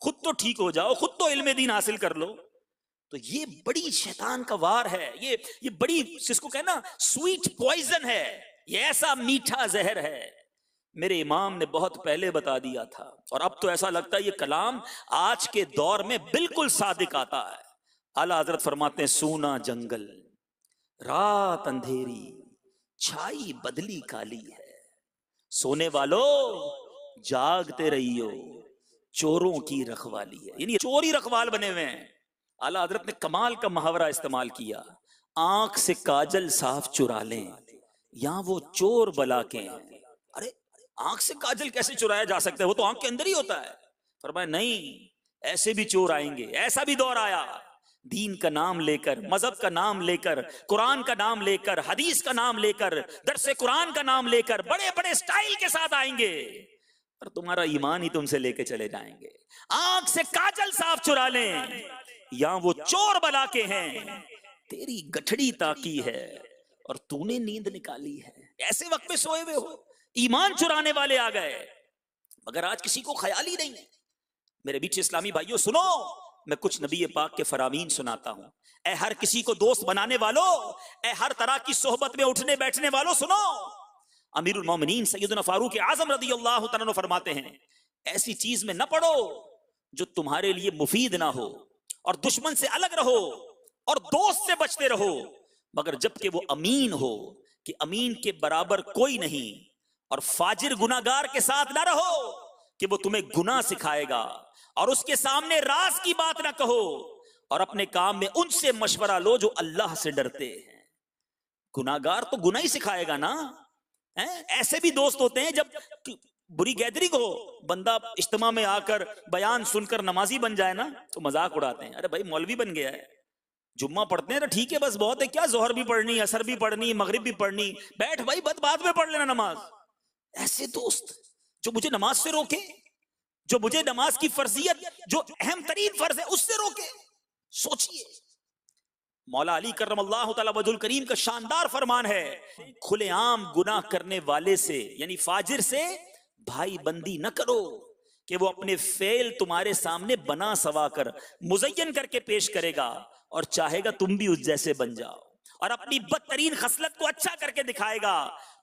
खुद तो ठीक हो जाओ, खुद तो इल्म दीन हासिल कर लो। तो ये बड़ी शैतान का वार है, ये बड़ी, जिसको कहना स्वीट पॉइजन है, ये ऐसा मीठा जहर है। मेरे इमाम ने बहुत पहले बता दिया था, और अब तो ऐसा लगता है ये कलाम आज के दौर में बिल्कुल सादिक आता है। आला हजरत फरमाते हैं, सूना जंगल, रात अंधेरी, छाई बदली काली है, सोने वालों जागते रहियो, चोरों की रखवाली है। यानी चोर ही रखवाल बने हुए हैं। आला हजरत ने कमाल का मुहावरा इस्तेमाल किया, आंख से काजल साफ चुरा लें, यहां वो चोर बला के हैं। अरे आंख से काजल कैसे चुराया जा सकता है? वो तो आंख के अंदर ही होता है। फरमाया नहीं, ऐसे भी चोर आएंगे, ऐसा भी दौर आया दीन का नाम लेकर, मजहब का नाम लेकर, कुरान का नाम लेकर, हदीस का नाम लेकर, दरसे कुरान का नाम लेकर बड़े बड़े स्टाइल के साथ आएंगे और तुम्हारा ईमान ही तुमसे लेके चले जाएंगे। आंख से काजल साफ चुरा लें, या वो चोर बना के हैं, तेरी गठड़ी ताकी है और तूने नींद निकाली है। ऐसे वक्त में सोए हुए हो, ईमान चुराने वाले आ गए, मगर आज किसी को ख्याल ही नहीं है। मेरे बीच इस्लामी भाइयों सुनो, मैं कुछ नबी पाक के फरामीन सुनाता हूं। ए हर किसी को दोस्त बनाने वालों, ए हर तरह की सोहबत में उठने बैठने वालों सुनो। अमीरुल मोमिनीन सैयदना फारूक आजम रदियल्लाहु तआला फरमाते हैं, ऐसी चीज में न पड़ो जो तुम्हारे लिए मुफीद ना हो, और दुश्मन से अलग रहो और दोस्त से बचते रहो, मगर जबकि वो अमीन हो कि अमीन के बराबर कोई नहीं, और फाजिर गुनाहगार के साथ ना रहो कि वो तुम्हें गुनाह सिखाएगा, और उसके सामने राज की बात ना कहो, और अपने काम में उनसे मशवरा लो जो अल्लाह से डरते हैं। गुनाहगार तो गुनाह ही सिखाएगा ना, है? ऐसे भी दोस्त होते हैं, जब बुरी गैदरिंग हो, बंदा इज्तिमा में आकर बयान सुनकर नमाजी बन जाए ना तो मजाक उड़ाते हैं, अरे भाई मौलवी बन गया है, जुम्मा पढ़ते हैं तो ठीक है, बस बहुत है, क्या जोहर भी पढ़नी, असर भी पढ़नी, मगरिब भी पढ़नी, बैठ भाई बाद में पढ़ लेना नमाज। ऐसे दोस्त जो मुझे नमाज से रोके, जो मुझे नमाज की फर्जियत, जो अहम तरीन फर्ज है, उससे रोके। सोचिए, मौला अली करमल्लाहु तआला वजहुल करीम का शानदार फरमान है, खुलेआम गुनाह करने वाले से यानी फाजिर से भाई बंदी न करो कि वो अपने फेल तुम्हारे सामने बना सवा कर मुज़य्यन करके पेश करेगा और चाहेगा तुम भी उस जैसे बन जाओ, और अपनी बदतरीन खसलत को अच्छा करके दिखाएगा।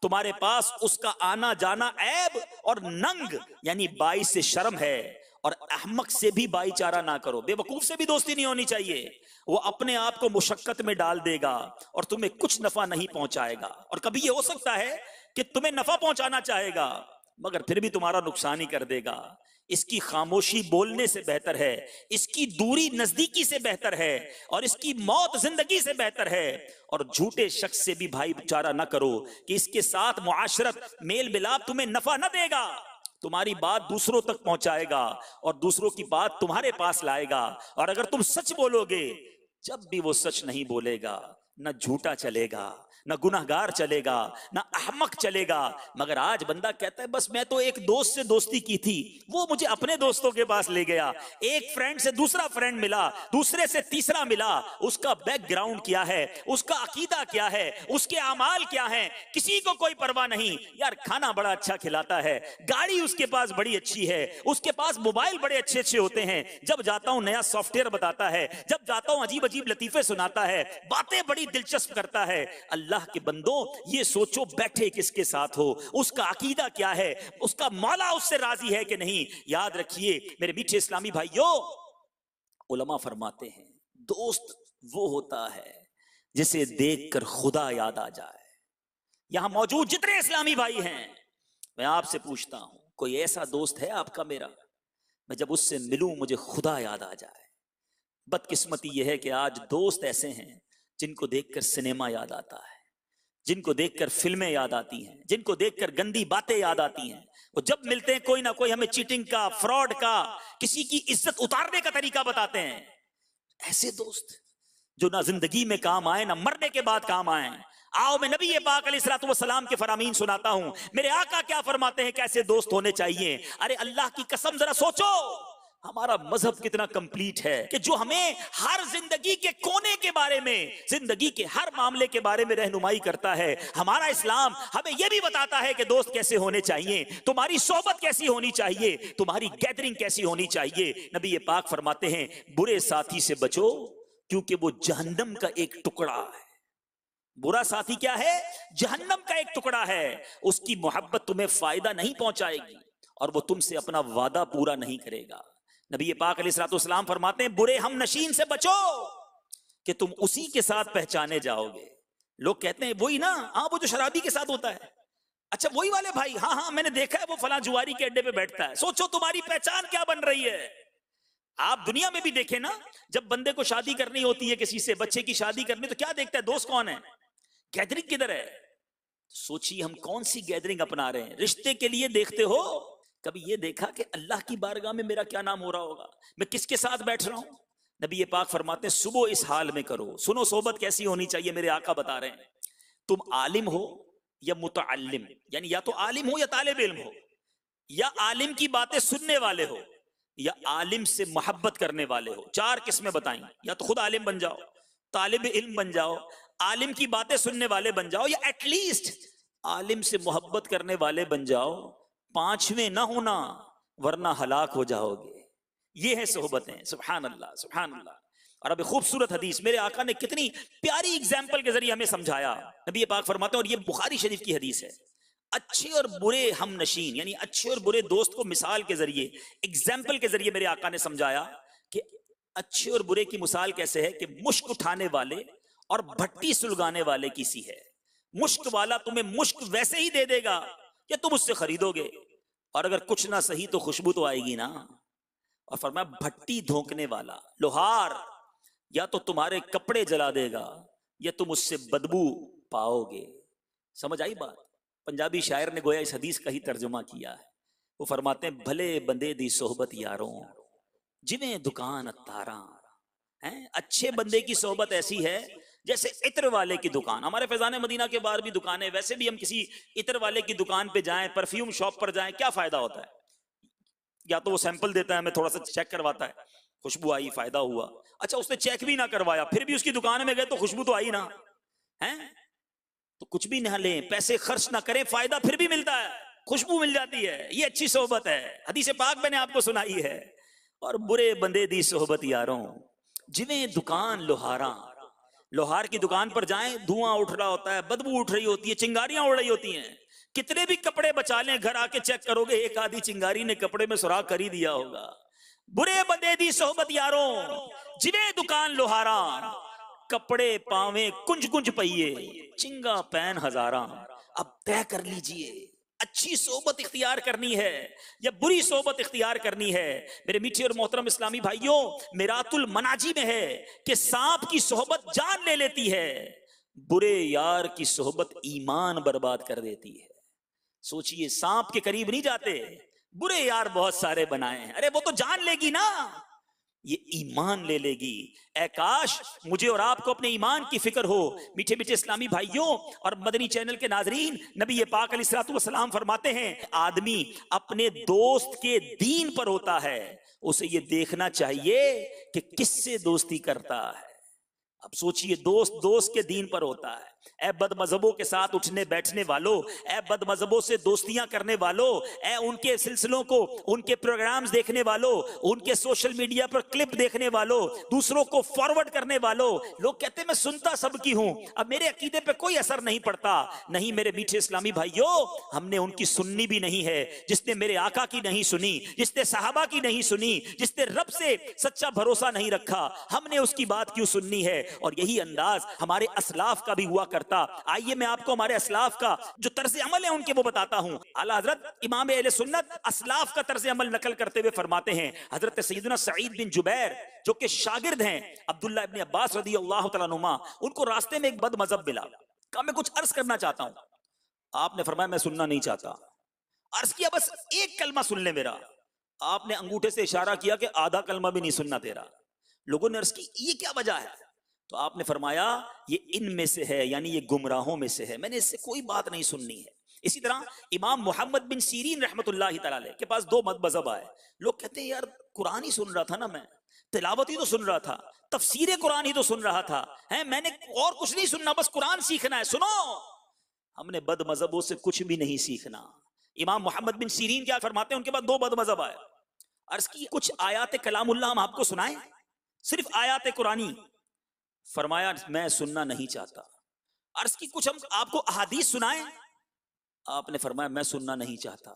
तुम्हारे पास उसका आना जाना ऐब और नंग यानी बाई से शर्म है, और अहमक से भी भाईचारा ना करो, बेवकूफ से भी दोस्ती नहीं होनी चाहिए। वो अपने आप को मुशक्कत में डाल देगा और तुम्हें कुछ नफा नहीं पहुंचाएगा, और कभी ये हो सकता है कि तुम्हें नफा पहुंचाना चाहेगा मगर फिर भी तुम्हारा नुकसान ही कर देगा। इसकी खामोशी बोलने से बेहतर है, इसकी दूरी नजदीकी से बेहतर है, और इसकी मौत जिंदगी से बेहतर है। और झूठे शख्स से भी भाईचारा ना करो कि इसके साथ मुआशरत मेल मिलाप तुम्हें नफा न देगा, तुम्हारी बात दूसरों तक पहुंचाएगा और दूसरों की बात तुम्हारे पास लाएगा। और अगर तुम सच बोलोगे, जब भी वो सच नहीं बोलेगा, न झूठा चलेगा, न गुनाहगार चलेगा, न अहमक चलेगा। मगर आज बंदा कहता है बस मैं तो एक दोस्त से दोस्ती की थी, वो मुझे अपने दोस्तों के पास ले गया, एक फ्रेंड से दूसरा फ्रेंड मिला, दूसरे से तीसरा मिला, उसका बैकग्राउंड क्या है, उसका अकीदा क्या है, उसके अमाल क्या है, किसी को कोई परवाह नहीं। यार खाना बड़ा अच्छा खिलाता है, गाड़ी उसके पास बड़ी अच्छी है, उसके पास मोबाइल बड़े अच्छे अच्छे होते हैं, जब जाता हूं नया सॉफ्टवेयर बताता है, जब जाता हूं अजीब अजीब लतीफे सुनाता है, बातें बड़ी दिलचस्प करता है। अल्लाह के बंदो ये सोचो बैठे किसके साथ हो, उसका अकीदा क्या है, उसका मौला उससे राजी है कि नहीं। याद रखिए मेरे मीठे इस्लामी भाइयों, उलमा फरमाते हैं दोस्त वो होता है जिसे देखकर खुदा याद आ जाए। यहां मौजूद जितने इस्लामी भाई हैं, मैं आपसे पूछता हूं कोई ऐसा दोस्त है आपका मेरा, मैं जब उससे मिलूं मुझे खुदा याद आ जाए। बदकिस्मती यह है कि आज दोस्त ऐसे हैं जिनको देखकर सिनेमा याद आता है, जिनको देखकर फिल्में याद आती हैं, जिनको देखकर गंदी बातें याद आती हैं। वो जब मिलते हैं कोई ना कोई हमें चीटिंग का, फ्रॉड का, किसी की इज्जत उतारने का तरीका बताते हैं। ऐसे दोस्त जो ना जिंदगी में काम आए ना मरने के बाद काम आए। आओ मैं नबी पाक अलैहिस्सलातु वस्सलाम के फरामीन सुनाता हूं, मेरे आका क्या फरमाते हैं कैसे दोस्त होने चाहिए। अरे अल्लाह की कसम जरा सोचो, हमारा मजहब कितना कंप्लीट है कि जो हमें हर जिंदगी के कोने के बारे में, जिंदगी के हर मामले के बारे में रहनुमाई करता है। हमारा इस्लाम हमें यह भी बताता है कि दोस्त कैसे होने चाहिए, तुम्हारी सोहबत कैसी होनी चाहिए, तुम्हारी गैदरिंग कैसी होनी चाहिए। नबी पाक फरमाते हैं बुरे साथी से बचो क्योंकि वो जहन्नम का एक टुकड़ा है। बुरा साथी क्या है? जहन्नम का एक टुकड़ा है। उसकी मोहब्बत तुम्हें फायदा नहीं पहुंचाएगी और वो तुमसे अपना वादा पूरा नहीं करेगा। नबी पाक अलैहिस्सलाम फरमाते हैं बुरे हम नशीन से बचो कि तुम उसी के साथ पहचाने जाओगे। लोग कहते हैं वही ना, हाँ वो जो शराबी के साथ होता है, अच्छा वही वाले भाई, हाँ हाँ मैंने देखा है वो फलां जुआरी के अड्डे पे बैठता है। सोचो तुम्हारी पहचान क्या बन रही है। आप दुनिया में भी देखें ना, जब बंदे को शादी करनी होती है किसी से, बच्चे की शादी करनी, तो क्या देखता है? दोस्त कौन है, गैदरिंग किधर है। सोचिए हम कौन सी गैदरिंग अपना रहे हैं। रिश्ते के लिए देखते हो, कभी ये देखा कि अल्लाह की बारगाह में मेरा क्या नाम हो रहा होगा, मैं किसके साथ बैठ रहा हूं? नबी पाक फरमाते हैं सुबह इस हाल में करो। सुनो सोहबत कैसी होनी चाहिए, मेरे आका बता रहे हैं, तुम आलिम हो या मुतअल्लिम, यानी या तो आलिम हो या तालिब इल्म हो, या आलिम की बातें सुनने वाले हो, या आलिम से मोहब्बत करने वाले हो। चार किस्में बताई, या तो खुद आलिम बन जाओ, तालिब इल्म बन जाओ, आलिम की बातें सुनने वाले बन जाओ, या एटलीस्ट आलिम से मोहब्बत करने वाले बन जाओ। पांचवें ना होना, वरना हलाक हो जाओगे। ये है सोहबतें। सुभान अल्लाह, सुभान अल्लाह। और अभी खूबसूरत हदीस मेरे आका ने कितनी प्यारी एग्जाम्पल के जरिए हमें समझाया। नबी पाक फरमाते हैं, और ये बुखारी शरीफ की हदीस है, अच्छे और बुरे हम नशीन, यानी अच्छे और बुरे दोस्त को मिसाल के जरिए, एग्जाम्पल के जरिए मेरे आका ने समझाया कि अच्छे और बुरे की मिसाल कैसे है कि मुश्क उठाने वाले और भट्टी सुलगाने वाले की सी है। मुश्क वाला तुम्हें मुश्क वैसे ही दे देगा कि तुम उससे खरीदोगे, और अगर कुछ ना सही तो खुशबू तो आएगी ना। और फरमाया भट्टी धोंकने वाला, लोहार, या तो तुम्हारे कपड़े जला देगा या तुम उससे बदबू पाओगे। समझ आई बात? पंजाबी शायर ने गोया इस हदीस का ही तर्जुमा किया है। वो फरमाते हैं, भले बंदे दी सोहबत यारों जिवें दुकान अतारा। हैं, अच्छे बंदे की सोहबत ऐसी है जैसे इत्र वाले की दुकान। हमारे फैजान मदीना के बाहर भी दुकान है, वैसे भी हम किसी इत्र वाले की दुकान पे जाएं, परफ्यूम शॉप पर जाएं, क्या फायदा होता है? या तो वो सैंपल देता है, हमें थोड़ा सा चेक करवाता है, खुशबू आई, फायदा हुआ। अच्छा, उसने चेक भी ना करवाया, फिर भी उसकी दुकान में गए तो खुशबू तो आई ना। हैं, तो कुछ भी ना लें, पैसे खर्च ना करें, फायदा फिर भी मिलता है, खुशबू मिल जाती है। ये अच्छी सोहबत है, हदीस पाक मैंने आपको सुनाई है। और बुरे बंदे दी सोहबत यारों जिवें दुकान लोहारा। लोहार की दुकान पर जाएं, धुआं उठ रहा होता है, बदबू उठ रही होती है, चिंगारियां उड़ रही होती हैं। कितने भी कपड़े बचा लें, घर आके चेक करोगे एक आधी चिंगारी ने कपड़े में सुराख कर ही दिया होगा। बुरे बंदे दी सोहबत यारों जिवें दुकान लोहारा, कपड़े पावे कुंज कुंज पहिए, चिंगा पैन हजारा। अब तय कर लीजिए, अच्छी सोबत इख्तियार करनी है या बुरी सोबत इख्तियार करनी है। मेरे मीठे और मोहतरम इस्लामी भाइयों, मिरातुल मनाजी में है कि सांप की सोहबत जान ले लेती है, बुरे यार की सोहबत ईमान बर्बाद कर देती है। सोचिए, सांप के करीब नहीं जाते, बुरे यार बहुत सारे बनाए हैं, अरे वो तो जान लेगी ना, ये ईमान ले लेगी। ऐ काश मुझे और आपको अपने ईमान की फिक्र हो। मीठे मीठे इस्लामी भाइयों और मदनी चैनल के नाजरीन, नबी पाक अलैहिस्सलातु वस्सलाम फरमाते हैं, आदमी अपने दोस्त के दीन पर होता है, उसे ये देखना चाहिए कि किससे दोस्ती करता है। अब सोचिए, दोस्त दोस्त के दीन पर होता है। ऐ बदमजहबों के साथ उठने बैठने वालों, ऐ बदमजहबों से दोस्तियां करने वालों, ऐ उनके सिलसिलों को, उनके प्रोग्राम्स देखने वालों, उनके सोशल मीडिया पर क्लिप देखने वालों, दूसरों को फॉरवर्ड करने वालों। लोग कहते हैं मैं सुनता सबकी हूं, अब मेरे अकीदे पे कोई असर नहीं पड़ता। नहीं मेरे मीठे इस्लामी भाइयों, हमने उनकी सुननी भी नहीं है। जिसने मेरे आका की नहीं सुनी, जिसने सहाबा की नहीं सुनी, जिसने रब से सच्चा भरोसा नहीं रखा, हमने उसकी बात क्यों सुननी है? और यही अंदाज हमारे असलाफ का भी हुआ करता। आइए मैं आपको हमारे असलाफ का जो तर्ज अमल है उनके वो बताता हूं। आला हजरत इमाम अहले सुन्नत असलाफ का तर्ज अमल नकल करते हुए फरमाते हैं, हजरत सैयदना सईद बिन जुबैर जो कि शागिर्द हैं अब्दुल्लाह इब्न अब्बास रदियल्लाहु तआला अन्हुमा, उनको रास्ते में एक बदमज़हब मिला, कहा मैं कुछ अर्ज करना चाहता हूं। आपने फरमाया मैं सुनना नहीं चाहता। अर्ज किया बस एक कलमा सुन ले मेरा। आपने अंगूठे से इशारा किया कि आधा कलमा भी नहीं सुनना तेरा। लोगों ने अर्ज की ये क्या वजह है? तो आपने फरमाया ये इनमें से है, यानी ये गुमराहों में से है, मैंने इससे कोई बात नहीं सुननी है। इसी तरह इमाम मोहम्मद बिन सीरीन रहमतुल्लाह तआला अलैह के पास दो मज़हब आए। लोग कहते हैं यार कुरान ही सुन रहा था ना, मैं तिलावत ही तो सुन रहा था, तफसीर कुरान ही तो सुन रहा था, है मैंने और कुछ नहीं सुनना, बस कुरान सीखना है। सुनो, हमने बद मजहबों से कुछ भी नहीं सीखना। इमाम मोहम्मद बिन सीरीन क्या फरमाते हैं, उनके बाद दो बद मजहब आए। अर्ज की कुछ आयात कलामुल्लाह हम आपको सुनाएं, सिर्फ आयात कुरानी। फरमाया मैं सुनना नहीं चाहता। अर्ज की कुछ हम आपको अहादीस सुनाएं। आपने फरमाया मैं सुनना नहीं चाहता।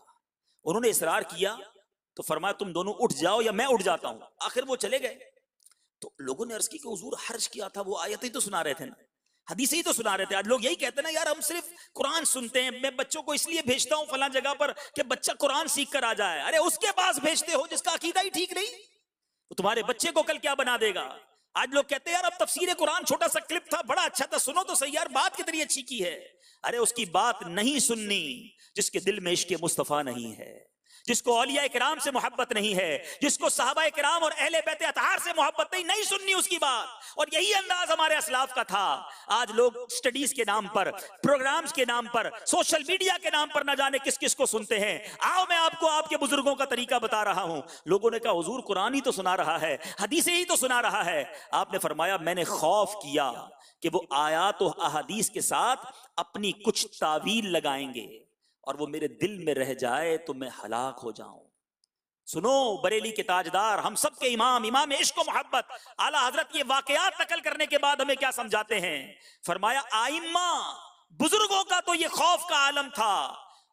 उन्होंने इसरार किया तो फरमाया तुम दोनों उठ जाओ या मैं उठ जाता हूं। आखिर वो चले गए। तो लोगों ने अर्ज की कि हुजूर हर्ज किया था, वो आयत ही तो सुना रहे थे ना, हदीस ही तो सुना रहे थे। आज लोग यही कहते हैं ना यार हम सिर्फ कुरान सुनते हैं, मैं बच्चों को इसलिए भेजता हूं फलां जगह पर कि बच्चा कुरान सीख कर आ जाए। अरे उसके पास भेजते हो जिसका अकीदा ही ठीक नहीं, तो तुम्हारे बच्चे को कल क्या बना देगा। आज लोग कहते हैं यार अब तफसीर कुरान छोटा सा क्लिप था, बड़ा अच्छा था, सुनो तो सही यार, बात कितनी अच्छी की है। अरे उसकी बात नहीं सुननी जिसके दिल में इश्क मुस्तफा नहीं है, जिसको औलिया इकराम से मोहब्बत नहीं है, जिसको सहाबा इकराम और अहले बैत अतहार से मोहब्बत नहीं सुननी उसकी बात। और यही अंदाज हमारे असलाफ का था। आज लोग स्टडीज के नाम पर, प्रोग्राम्स के नाम पर, सोशल मीडिया के नाम पर न जाने किस किस को सुनते हैं। आओ मैं आपको आपके बुजुर्गों का तरीका बता रहा हूं। लोगों ने कहा हुजूर कुरान ही तो सुना रहा है, हदीसें ही तो सुना रहा है। आपने फरमाया मैंने खौफ किया कि वो आयात और अहादीस के साथ अपनी कुछ तावील लगाएंगे और वो मेरे दिल में रह जाए तो मैं हलाक हो जाऊं। सुनो बरेली के ताजदार, हम सब के इमाम, इमाम इश्क व मोहब्बत आला हजरत ये वाकयात नकल करने के बाद हमें क्या समझाते हैं। फरमाया आइम्मा बुजुर्गों का तो ये खौफ का आलम था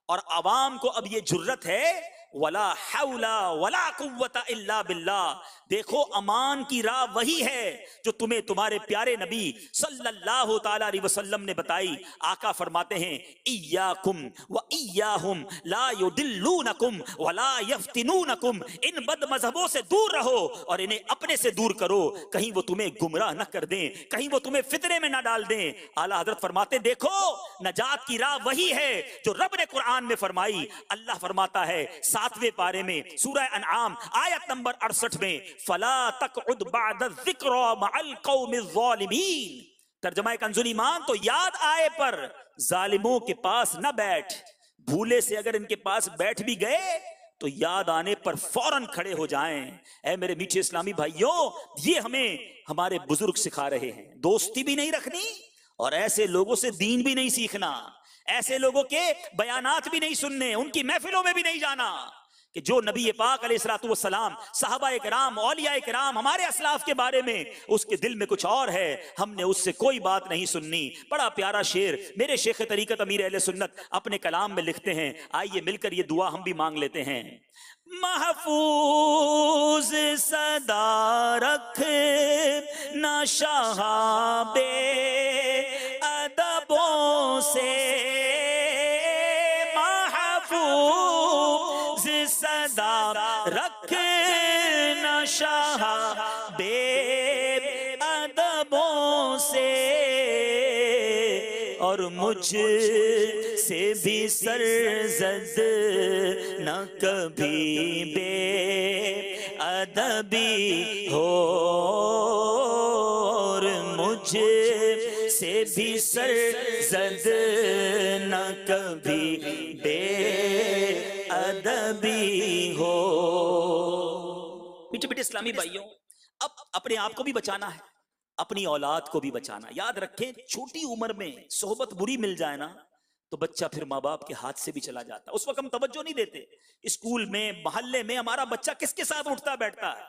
और अवाम को अब ये जुर्रत है, वला हौला वला कुव्वता इल्ला बिल्लाह। देखो अमान की राह वही है जो तुम्हें तुम्हारे प्यारे नबी सल्लल्लाहु ताला अलैहि वसल्लम ने बताई। आका फरमाते हैं इय्याकुम व इय्याहुम ला युदिल्लूनकुम वला यफ्तिनूनकुम। इन बद मजहबों से दूर रहो और इन्हें अपने से दूर करो, कहीं वो तुम्हें गुमराह न कर दें, कहीं वो तुम्हें फितने में न डाल दें। आला हजरत फरमाते देखो नजात की राह वही है जो रब ने कुरान में फरमाई। अल्लाह फरमाता है 7वें पारे में सूरह अनआम आयत नंबर 68 में फला तक़उद बअद ज़िक्रा मअल क़ौमिज़ ज़ालिमीन। तर्जुमा कंजुल ईमान, तो याद आए पर जालिमों के पास न बैठ। भूले से अगर इनके पास बैठ भी गए तो याद आने पर फौरन खड़े हो जाएं। ऐ मेरे मीठे इस्लामी भाइयों, ये हमें हमारे बुजुर्ग सिखा रहे हैं। दोस्ती भी नहीं रखनी और ऐसे लोगों से दीन भी नहीं सीखना, ऐसे लोगों के बयानात भी नहीं सुनने, उनकी महफिलों में भी नहीं जाना। कि जो नबी पाक अलैहिस्सलातु वस्सलाम, सहाबा इकराम, औलिया इकराम, हमारे असलाफ के बारे में उसके दिल में कुछ और है, हमने उससे कोई बात नहीं सुननी। बड़ा प्यारा शेर मेरे शेख तरीकत अमीर अहले सुन्नत अपने कलाम में लिखते हैं। आइए मिलकर ये दुआ हम भी मांग लेते हैं। महफूज सदा रख ना शहाबे अदबों से, सदा रखना शहाबे अदबों से और मुझ से भी सरजद न कभी बे अदबी हो, और मुझ से भी सरजद न कभी बे अदबी हो। मीठे मीठे इस्लामी भाइयों, अब अपने आप को भी बचाना है, अपनी औलाद को भी बचाना। याद रखें छोटी उम्र में सोहबत बुरी मिल जाए ना तो बच्चा फिर माँ बाप के हाथ से भी चला जाता है। उस वक्त हम तवज्जो नहीं देते। स्कूल में, मोहल्ले में हमारा बच्चा किसके साथ उठता बैठता है।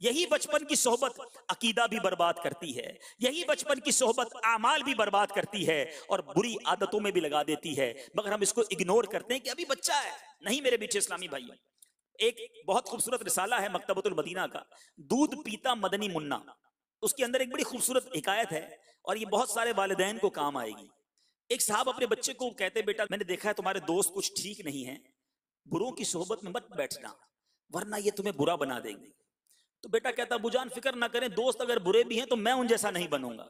यही बचपन की सोहबत अकीदा भी बर्बाद करती है, यही बचपन की सोहबत आमाल भी बर्बाद करती है और बुरी आदतों में भी लगा देती है। मगर हम इसको इग्नोर करते हैं कि अभी बच्चा है। नहीं मेरे मीठे इस्लामी भाइयों, एक बहुत खूबसूरत रिसाला है मकतबतुल मदीना का, दूध पीता मदनी मुन्ना। उसके अंदर एक बड़ी खूबसूरत हिकायत है और ये बहुत सारे वालिदैन को काम आएगी। एक साहब अपने बच्चे को कहते, बेटा मैंने देखा है तुम्हारे दोस्त कुछ ठीक नहीं है, बुरों की सोहबत में मत बैठना वरना ये तुम्हें बुरा बना देंगे। तो बेटा कहता अबूजान फिक्र ना करें, दोस्त अगर बुरे भी हैं तो मैं उन जैसा नहीं बनूंगा।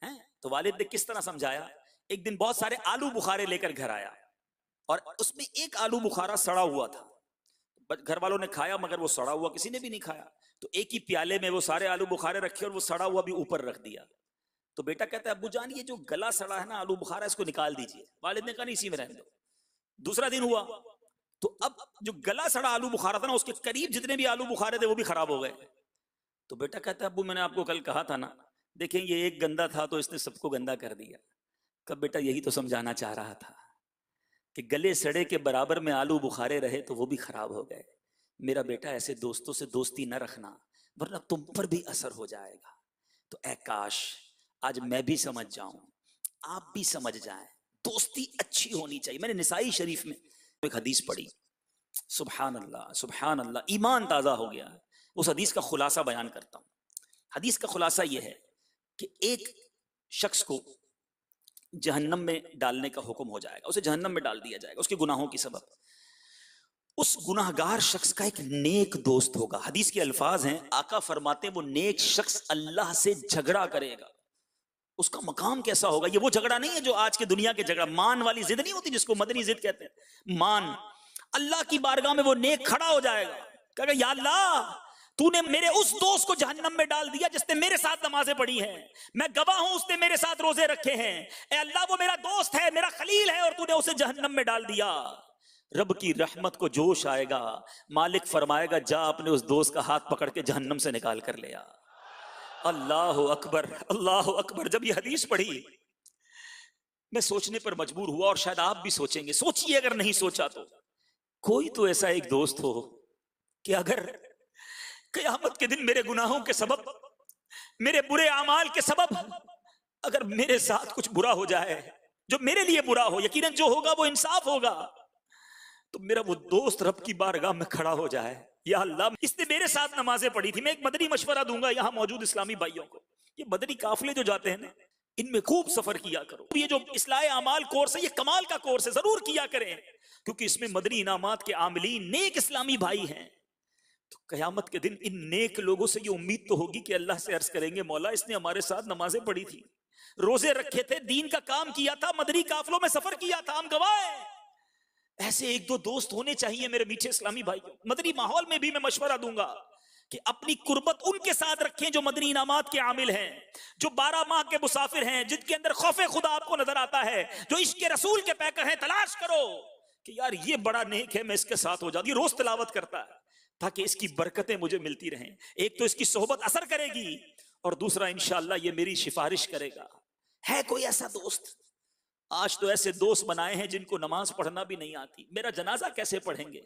हैं? तो वालिद ने किस तरह समझाया। एक दिन बहुत सारे आलू बुखारे लेकर घर आया और उसमें एक आलू बुखारा सड़ा हुआ था। घर वालों ने खाया मगर वो सड़ा हुआ किसी ने भी नहीं खाया। तो एक ही प्याले में वो सारे आलू बुखारे रखे और वो सड़ा हुआ भी ऊपर रख दिया। तो बेटा कहता है अब्बूजान ये जो गला सड़ा है ना आलू बुखारा, इसको निकाल दीजिए। वालिद ने कहा नहीं इसी में रहने दो। दूसरा दिन हुआ तो अब जो गला सड़ा आलू बुखारा था ना, उसके करीब जितने भी आलू बुखारे थे वो भी खराब हो गए। तो बेटा कहता है अब्बू मैंने आपको कल कहा था ना, देखें ये एक गंदा था तो इसने सबको गंदा कर दिया। कब बेटा यही तो समझाना चाह रहा था कि गले सड़े के बराबर में आलू बुखारे रहे तो वो भी खराब हो गए। मेरा बेटा ऐसे दोस्तों से दोस्ती न रखना वरना तुम पर भी असर हो जाएगा। तो ऐ काश आज मैं भी समझ जाऊं, आप भी समझ जाएं, दोस्ती अच्छी होनी चाहिए। मैंने निसाई शरीफ में एक हदीस पढ़ी, सुभान अल्लाह, ईमान ताजा हो गया। उस हदीस का खुलासा बयान करता हूं। हदीस का खुलासा यह है कि एक शख्स को जहन्नम में डालने का हुक्म हो जाएगा, उसे जहन्नम में डाल दिया जाएगा उसके गुनाहों की सबब। उस गुनाहगार शख्स का एक नेक दोस्त होगा। हदीस के अल्फाज हैं, आका फरमाते हैं वो नेक शख्स अल्लाह से झगड़ा करेगा। उसका मकाम कैसा होगा? ये वो झगड़ा नहीं है जो आज के दुनिया के झगड़ा, मान वाली जिद नहीं होती जिसको मदनी जिद कहते हैं। मान अल्लाह की बारगाह में वो नेक खड़ा हो जाएगा, कहेगा या अल्लाह तूने मेरे उस दोस्त को जहन्नम में डाल दिया जिसने मेरे साथ नमाजें पढ़ी हैं, मैं गवाह हूं उसने मेरे साथ रोजे रखे हैं, ए अल्लाह वो मेरा दोस्त है, मेरा खलील है, और तूने उसे जहन्नम में डाल दिया। रब की रहमत को जोश आएगा, मालिक फरमाएगा जा अपने उस दोस्त का हाथ पकड़ के जहन्नम से निकाल कर ले आ। अल्लाह अकबर, अल्लाह अकबर। जब ये हदीस पढ़ी मैं सोचने पर मजबूर हुआ, और शायद आप भी सोचेंगे, सोचिए अगर नहीं सोचा तो, कोई तो ऐसा एक दोस्त हो कि अगर क़यामत के दिन मेरे गुनाहों के सबब, मेरे बुरे अमाल के सबब अगर मेरे साथ कुछ बुरा हो जाए, जो मेरे लिए बुरा हो, यकीनन जो होगा वो इंसाफ होगा, तो मेरा वो दोस्त रब की बारगाह में खड़ा हो जाए, या अल्लाह इसने मेरे साथ नमाजें पढ़ी थी। मैं एक मदनी मशवरा दूंगा यहां मौजूद इस्लामी भाइयों को, ये मदनी काफिले जो जाते हैं ना, इनमें खूब सफर किया करो। ये जो इस्लाह अमाल कोर्स है, ये कमाल का कोर्स है, जरूर किया करें, क्योंकि इसमें मदनी इनामात के आमिलीन नेक इस्लामी भाई हैं। तो कयामत के दिन इन नेक लोगों से ये उम्मीद तो होगी कि अल्लाह से अर्ज करेंगे मौला इसने हमारे साथ नमाजें पढ़ी थी, रोजे रखे थे, दीन का काम किया था, मदनी काफिलों में सफर किया था, हम गवाह हैं। ऐसे एक दो दोस्त होने चाहिए मेरे मीठे इस्लामी भाइयों। मदनी माहौल में भी मैं मशवरा दूंगा कि अपनी कुर्बत उनके साथ रखें जो मदनी इनामात के आमिल हैं, जो 12 माह के मुसाफिर हैं, जिनके अंदर खौफे खुदा आपको नजर आता है, जो इश्क रसूल के पैकर हैं। तलाश करो कि यार ये बड़ा नेक है, मैं इसके साथ हो जाती, रोज तिलावत करता है, ताकि इसकी बरकतें मुझे मिलती रहें। एक तो इसकी सोहबत असर करेगी, और दूसरा इंशाअल्लाह ये मेरी सिफारिश करेगा। है कोई ऐसा दोस्त? आज तो ऐसे दोस्त बनाए हैं जिनको नमाज पढ़ना भी नहीं आती, मेरा जनाजा कैसे पढ़ेंगे?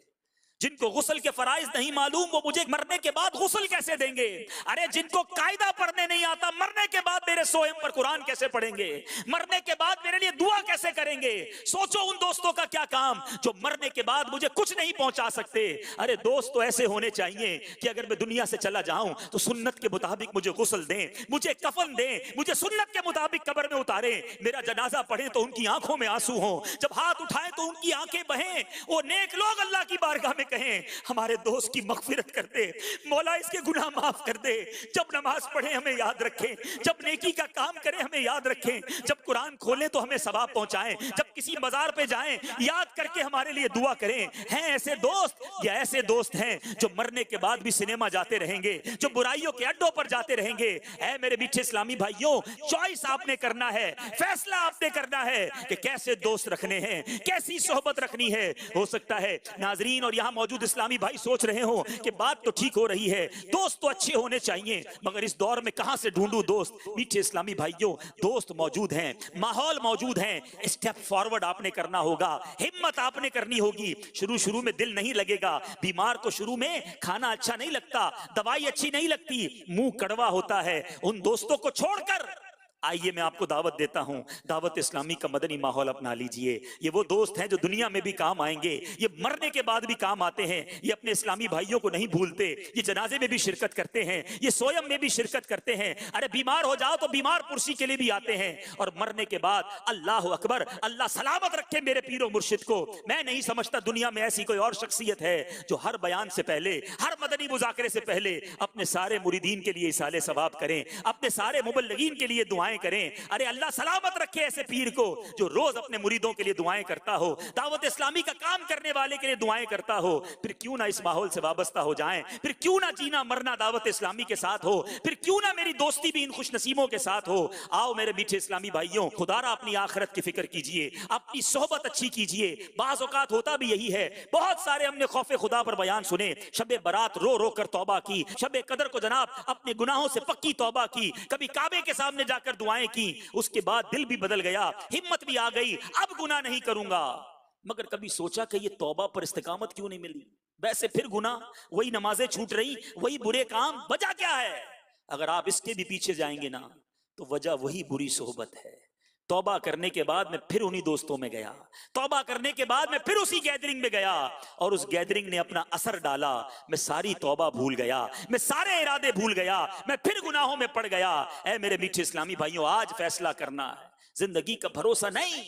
जिनको गुस्ल के फराइज नहीं मालूम, वो मुझे मरने के बाद गुस्ल कैसे देंगे? अरे जिनको कायदा पढ़ने नहीं आता, मरने के बाद मेरे सोहम पर कुरान कैसे पढ़ेंगे? मरने के बाद मेरे लिए दुआ कैसे करेंगे? सोचो उन दोस्तों का क्या काम जो मरने के बाद मुझे कुछ नहीं पहुंचा सकते। अरे दोस्त तो ऐसे होने चाहिए कि अगर मैं दुनिया से चला जाऊं तो सुन्नत के मुताबिक मुझे गुस्ल दें, मुझे कफन दें, मुझे सुन्नत के मुताबिक कब्र में उतारें, मेरा जनाजा पढ़े तो उनकी आंखों में आंसू हो, जब हाथ उठाएं तो उनकी आंखें बहें। वो नेक लोग अल्लाह की बारगाह में कहें हमारे दोस्त की मगफिरत कर दे मौला, इसके गुनाह माफ कर दे। जब नमाज पढ़े हमें याद रखें, जब नेकी का काम करें हमें याद रखें, जब कुरान खोलें तो हमें सवाब पहुंचाएं, जब किसी बाजार पे जाएं याद करके हमारे लिए दुआ करें। हैं ऐसे दोस्त, या ऐसे दोस्त हैं जो मरने के बाद भी सिनेमा जाते रहेंगे, जो बुराइयों के अड्डों पर जाते रहेंगे। ऐ मेरे मीठे इस्लामी भाइयों, चॉइस आपने करना है, फैसला आपने करना है कि कैसे दोस्त रखने हैं, कैसी सोहबत रखनी है। हो सकता है नाजरीन और यहां मौजूद इस्लामी भाई सोच रहे हो कि बात तो ठीक हो रही है, दोस्त तो अच्छे होने चाहिए, मगर इस दौर में कहां से ढूंढूं दोस्त? मीठे इस्लामी भाइयों, दोस्त मौजूद हैं, माहौल मौजूद हैं, स्टेप फॉरवर्ड आपने करना होगा, हिम्मत आपने करनी होगी। शुरू में दिल नहीं लगेगा, बीमार को शुरू में खाना अच्छा नहीं लगता, दवाई अच्छी नहीं लगती, मुंह कड़वा होता है। उन दोस्तों को छोड़कर आइए मैं आपको दावत देता हूं, दावत इस्लामी का मदनी माहौल अपना लीजिए। ये वो दोस्त हैं जो दुनिया में भी काम आएंगे, ये मरने के बाद भी काम आते हैं, ये अपने इस्लामी भाइयों को नहीं भूलते, ये जनाजे में भी शिरकत करते हैं, ये सोयम में भी शिरकत करते हैं। अरे बीमार हो जाओ तो बीमार पुरसी के लिए भी आते हैं, और मरने के बाद अल्लाह अकबर, अल्लाह सलामत रखे मेरे पीरो मुर्शिद को। मैं नहीं समझता दुनिया में ऐसी कोई और शख्सियत है जो हर बयान से पहले, हर मदनी मुज़ाकरे से पहले अपने सारे मुरीदीन के लिए इसाले सवाब करें, अपने सारे मुबल्लिगीन के लिए दुआएं करें। अरे अल्लाह सलामत रखे ऐसे पीर को जो रोज अपने मुरीदों के लिए दुआएं करता हो, दावत इस्लामी का काम करने वाले के लिए दुआएं करता हो। फिर क्यों ना इस माहौल से वाबस्ता हो जाएं, फिर क्यों ना जीना मरना दावत इस्लामी के साथ हो, फिर क्यों ना मेरी दोस्ती भी इन खुश नसीबों के साथ हो। आओ मेरे मीठे इस्लामी भाइयों, खुदारा अपनी आखिरत की फिक्र कीजिए, अपनी सोहबत अच्छी कीजिए। बाज़ औक़ात होता भी यही है, बहुत सारे हमने खौफे खुदा पर बयान सुने, शबे बारात रो रो कर तौबा की, शबे कदर को जनाब अपने गुनाहों से पक्की तौबा की, कभी काबे के सामने जाकर दुआएं की, उसके बाद दिल भी बदल गया, हिम्मत भी आ गई, अब गुनाह नहीं करूंगा। मगर कभी सोचा कि ये तौबा पर इस्तिकामत क्यों नहीं मिली? वैसे फिर गुनाह, वही नमाजें छूट रही, वही बुरे काम, वजह क्या है? अगर आप इसके भी पीछे जाएंगे ना तो वजह वही बुरी सोहबत है। तौबा करने के बाद मैं फिर उन्हीं दोस्तों में गया, तौबा करने के बाद मैं फिर उसी गैदरिंग में गया, और उस गैदरिंग ने अपना असर डाला। मैं सारी तौबा भूल गया, मैं सारे इरादे भूल गया, मैं फिर गुनाहों में पड़ गया। ऐ मेरे मीठे इस्लामी भाइयों, आज फैसला करना है, जिंदगी का भरोसा नहीं,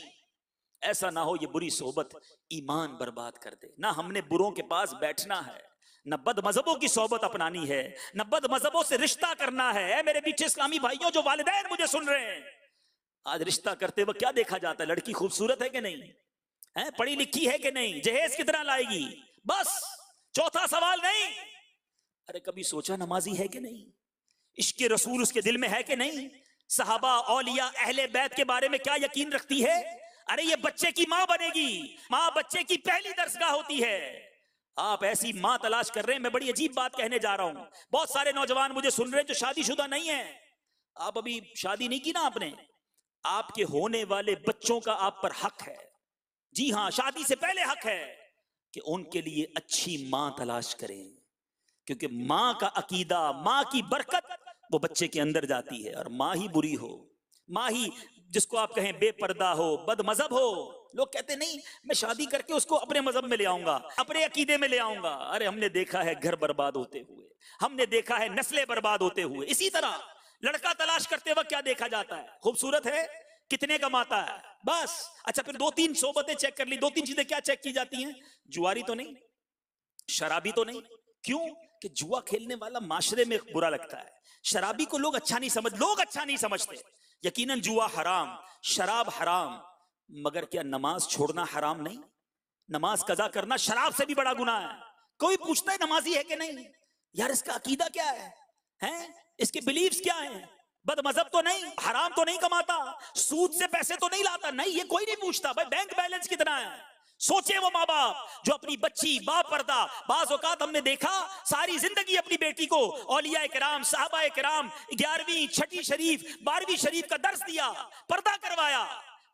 ऐसा ना हो ये बुरी सोहबत ईमान बर्बाद कर दे। ना हमने बुरों के पास बैठना है, न बद मजहबों की सोहबत अपनानी है, न बद मजहबों से रिश्ता करना है। ऐ मेरे मीठे इस्लामी भाइयों, जो वालिदैन मुझे सुन रहे हैं, आज रिश्ता करते वक्त क्या देखा जाता है? लड़की खूबसूरत है कि नहीं? है, पढ़ी लिखी है कि नहीं, जहेज कितना लाएगी, बस चौथा सवाल नहीं। अरे कभी सोचा नमाजी है कि नहीं, इश्क रसूल उसके दिल में है कि नहीं, सहाबा औलिया अहले बैत के बारे में क्या यकीन रखती है। अरे ये बच्चे की मां बनेगी, मां बच्चे की पहली दरसगाह होती है। आप ऐसी मां तलाश कर रहे हैं। मैं बड़ी अजीब बात कहने जा रहा हूं, बहुत सारे नौजवान मुझे सुन रहे हैं जो शादीशुदा नहीं है। आप अभी शादी नहीं की ना आपने, आपके होने वाले बच्चों का आप पर हक है, जी हां, शादी से पहले हक है कि उनके लिए अच्छी मां तलाश करें, क्योंकि मां का अकीदा, मां की बरकत वो बच्चे के अंदर जाती है। और मां ही बुरी हो, मां ही जिसको आप कहें बेपर्दा हो, बदमजहब हो, लोग कहते नहीं मैं शादी करके उसको अपने मजहब में ले आऊंगा, अपने अकीदे में ले आऊंगा। अरे हमने देखा है घर बर्बाद होते हुए, हमने देखा है नस्लें बर्बाद होते हुए। इसी तरह लड़का तलाश करते वक्त क्या देखा जाता है, खूबसूरत है, कितने कमाता है, बस। अच्छा फिर दो तीन सोबतें चेक कर ली, दो तीन चीजें क्या चेक की जाती हैं, जुआरी तो नहीं, शराबी तो नहीं। क्यों कि जुआ खेलने वाला माशरे में बुरा लगता है, शराबी को लोग अच्छा नहीं समझते। यकीनन जुआ हराम, शराब हराम, मगर क्या नमाज छोड़ना हराम नहीं, नमाज कजा करना शराब से भी बड़ा गुनाह है। कोई पूछता है नमाजी है कि नहीं, यार इसका अकीदा क्या है, हैं? इसके बिलीव्स क्या हैं, बदमजहब तो नहीं, हराम तो नहीं कमाता, सूद से पैसे तो नहीं लाता, नहीं, ये कोई नहीं पूछता। भाई बैंक बैलेंस कितना है, सोचे वो माँ बाप जो अपनी बच्ची बापर्दा, बाज औकात हमने देखा सारी जिंदगी अपनी बेटी को औलिया किराम, साहबा किराम 11वीं 6ठी शरीफ 12वीं शरीफ का दर्स दिया, पर्दा करवाया,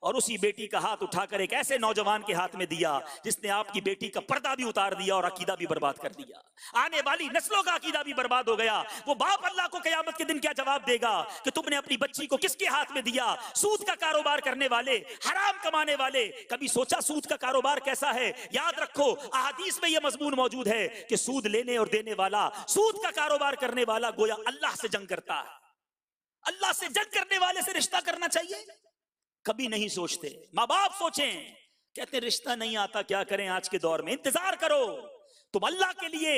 और उसी बेटी का हाथ उठाकर एक ऐसे नौजवान के हाथ में दिया जिसने आपकी बेटी का पर्दा भी उतार दिया और अकीदा भी बर्बाद कर दिया। आने वाली नस्लों का अकीदा भी बर्बाद हो गया। वो बाप अल्लाह को क़यामत के दिन क्या जवाब देगा कि तुमने अपनी बच्ची को किसके हाथ में दिया। सूद का कारोबार करने वाले, हराम कमाने वाले। कभी सोचा सूद का कारोबार कैसा है? याद रखो अहादीस में यह मजमून मौजूद है कि सूद लेने और देने वाला, सूद का कारोबार करने वाला गोया अल्लाह से जंग करता है। अल्लाह से जंग करने वाले से रिश्ता करना चाहिए? कभी नहीं सोचते। माँ बाप सोचें, कहते रिश्ता नहीं आता, क्या करें आज के दौर में, इंतजार करो, तुम अल्लाह के लिए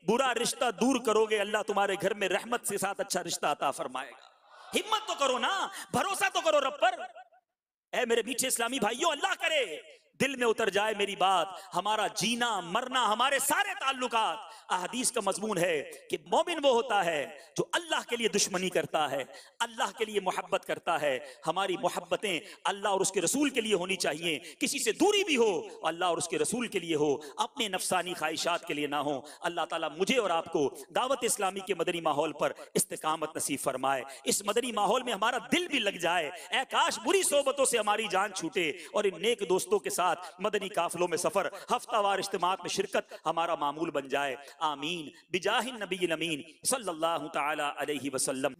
बुरा रिश्ता दूर करोगे, अल्लाह तुम्हारे घर में रहमत के साथ अच्छा रिश्ता अता फरमाएगा। हिम्मत तो करो ना, भरोसा तो करो रब पर। ऐ मेरे मीठे इस्लामी भाइयों, अल्लाह करे दिल में उतर जाए मेरी बात, हमारा जीना मरना, हमारे सारे ताल्लुकात, अहदीस का मजमून है कि मोमिन वो होता है जो अल्लाह के लिए दुश्मनी करता है, अल्लाह के लिए मोहब्बत करता है। हमारी मोहब्बतें अल्लाह और उसके रसूल के लिए होनी चाहिए, किसी से दूरी भी हो अल्लाह और उसके रसूल के लिए हो, अपने नफसानी ख्वाहिशात के लिए ना हो। अल्लाह ताला मुझे और आपको दावत इस्लामी के मदनी माहौल पर इस्तिकामत नसीब फरमाए, इस मदनी माहौल में हमारा दिल भी लग जाए। ऐ काश बुरी सोबतों से हमारी जान छूटे और इन नेक दोस्तों के साथ मदनी काफिलों में सफर, हफ्तावार इज्तिमात में शिरकत हमारा मामूल बन जाए। आमीन बिजाहिन नबील अमीन सल्लल्लाहु तआला अलैहि वसल्लम।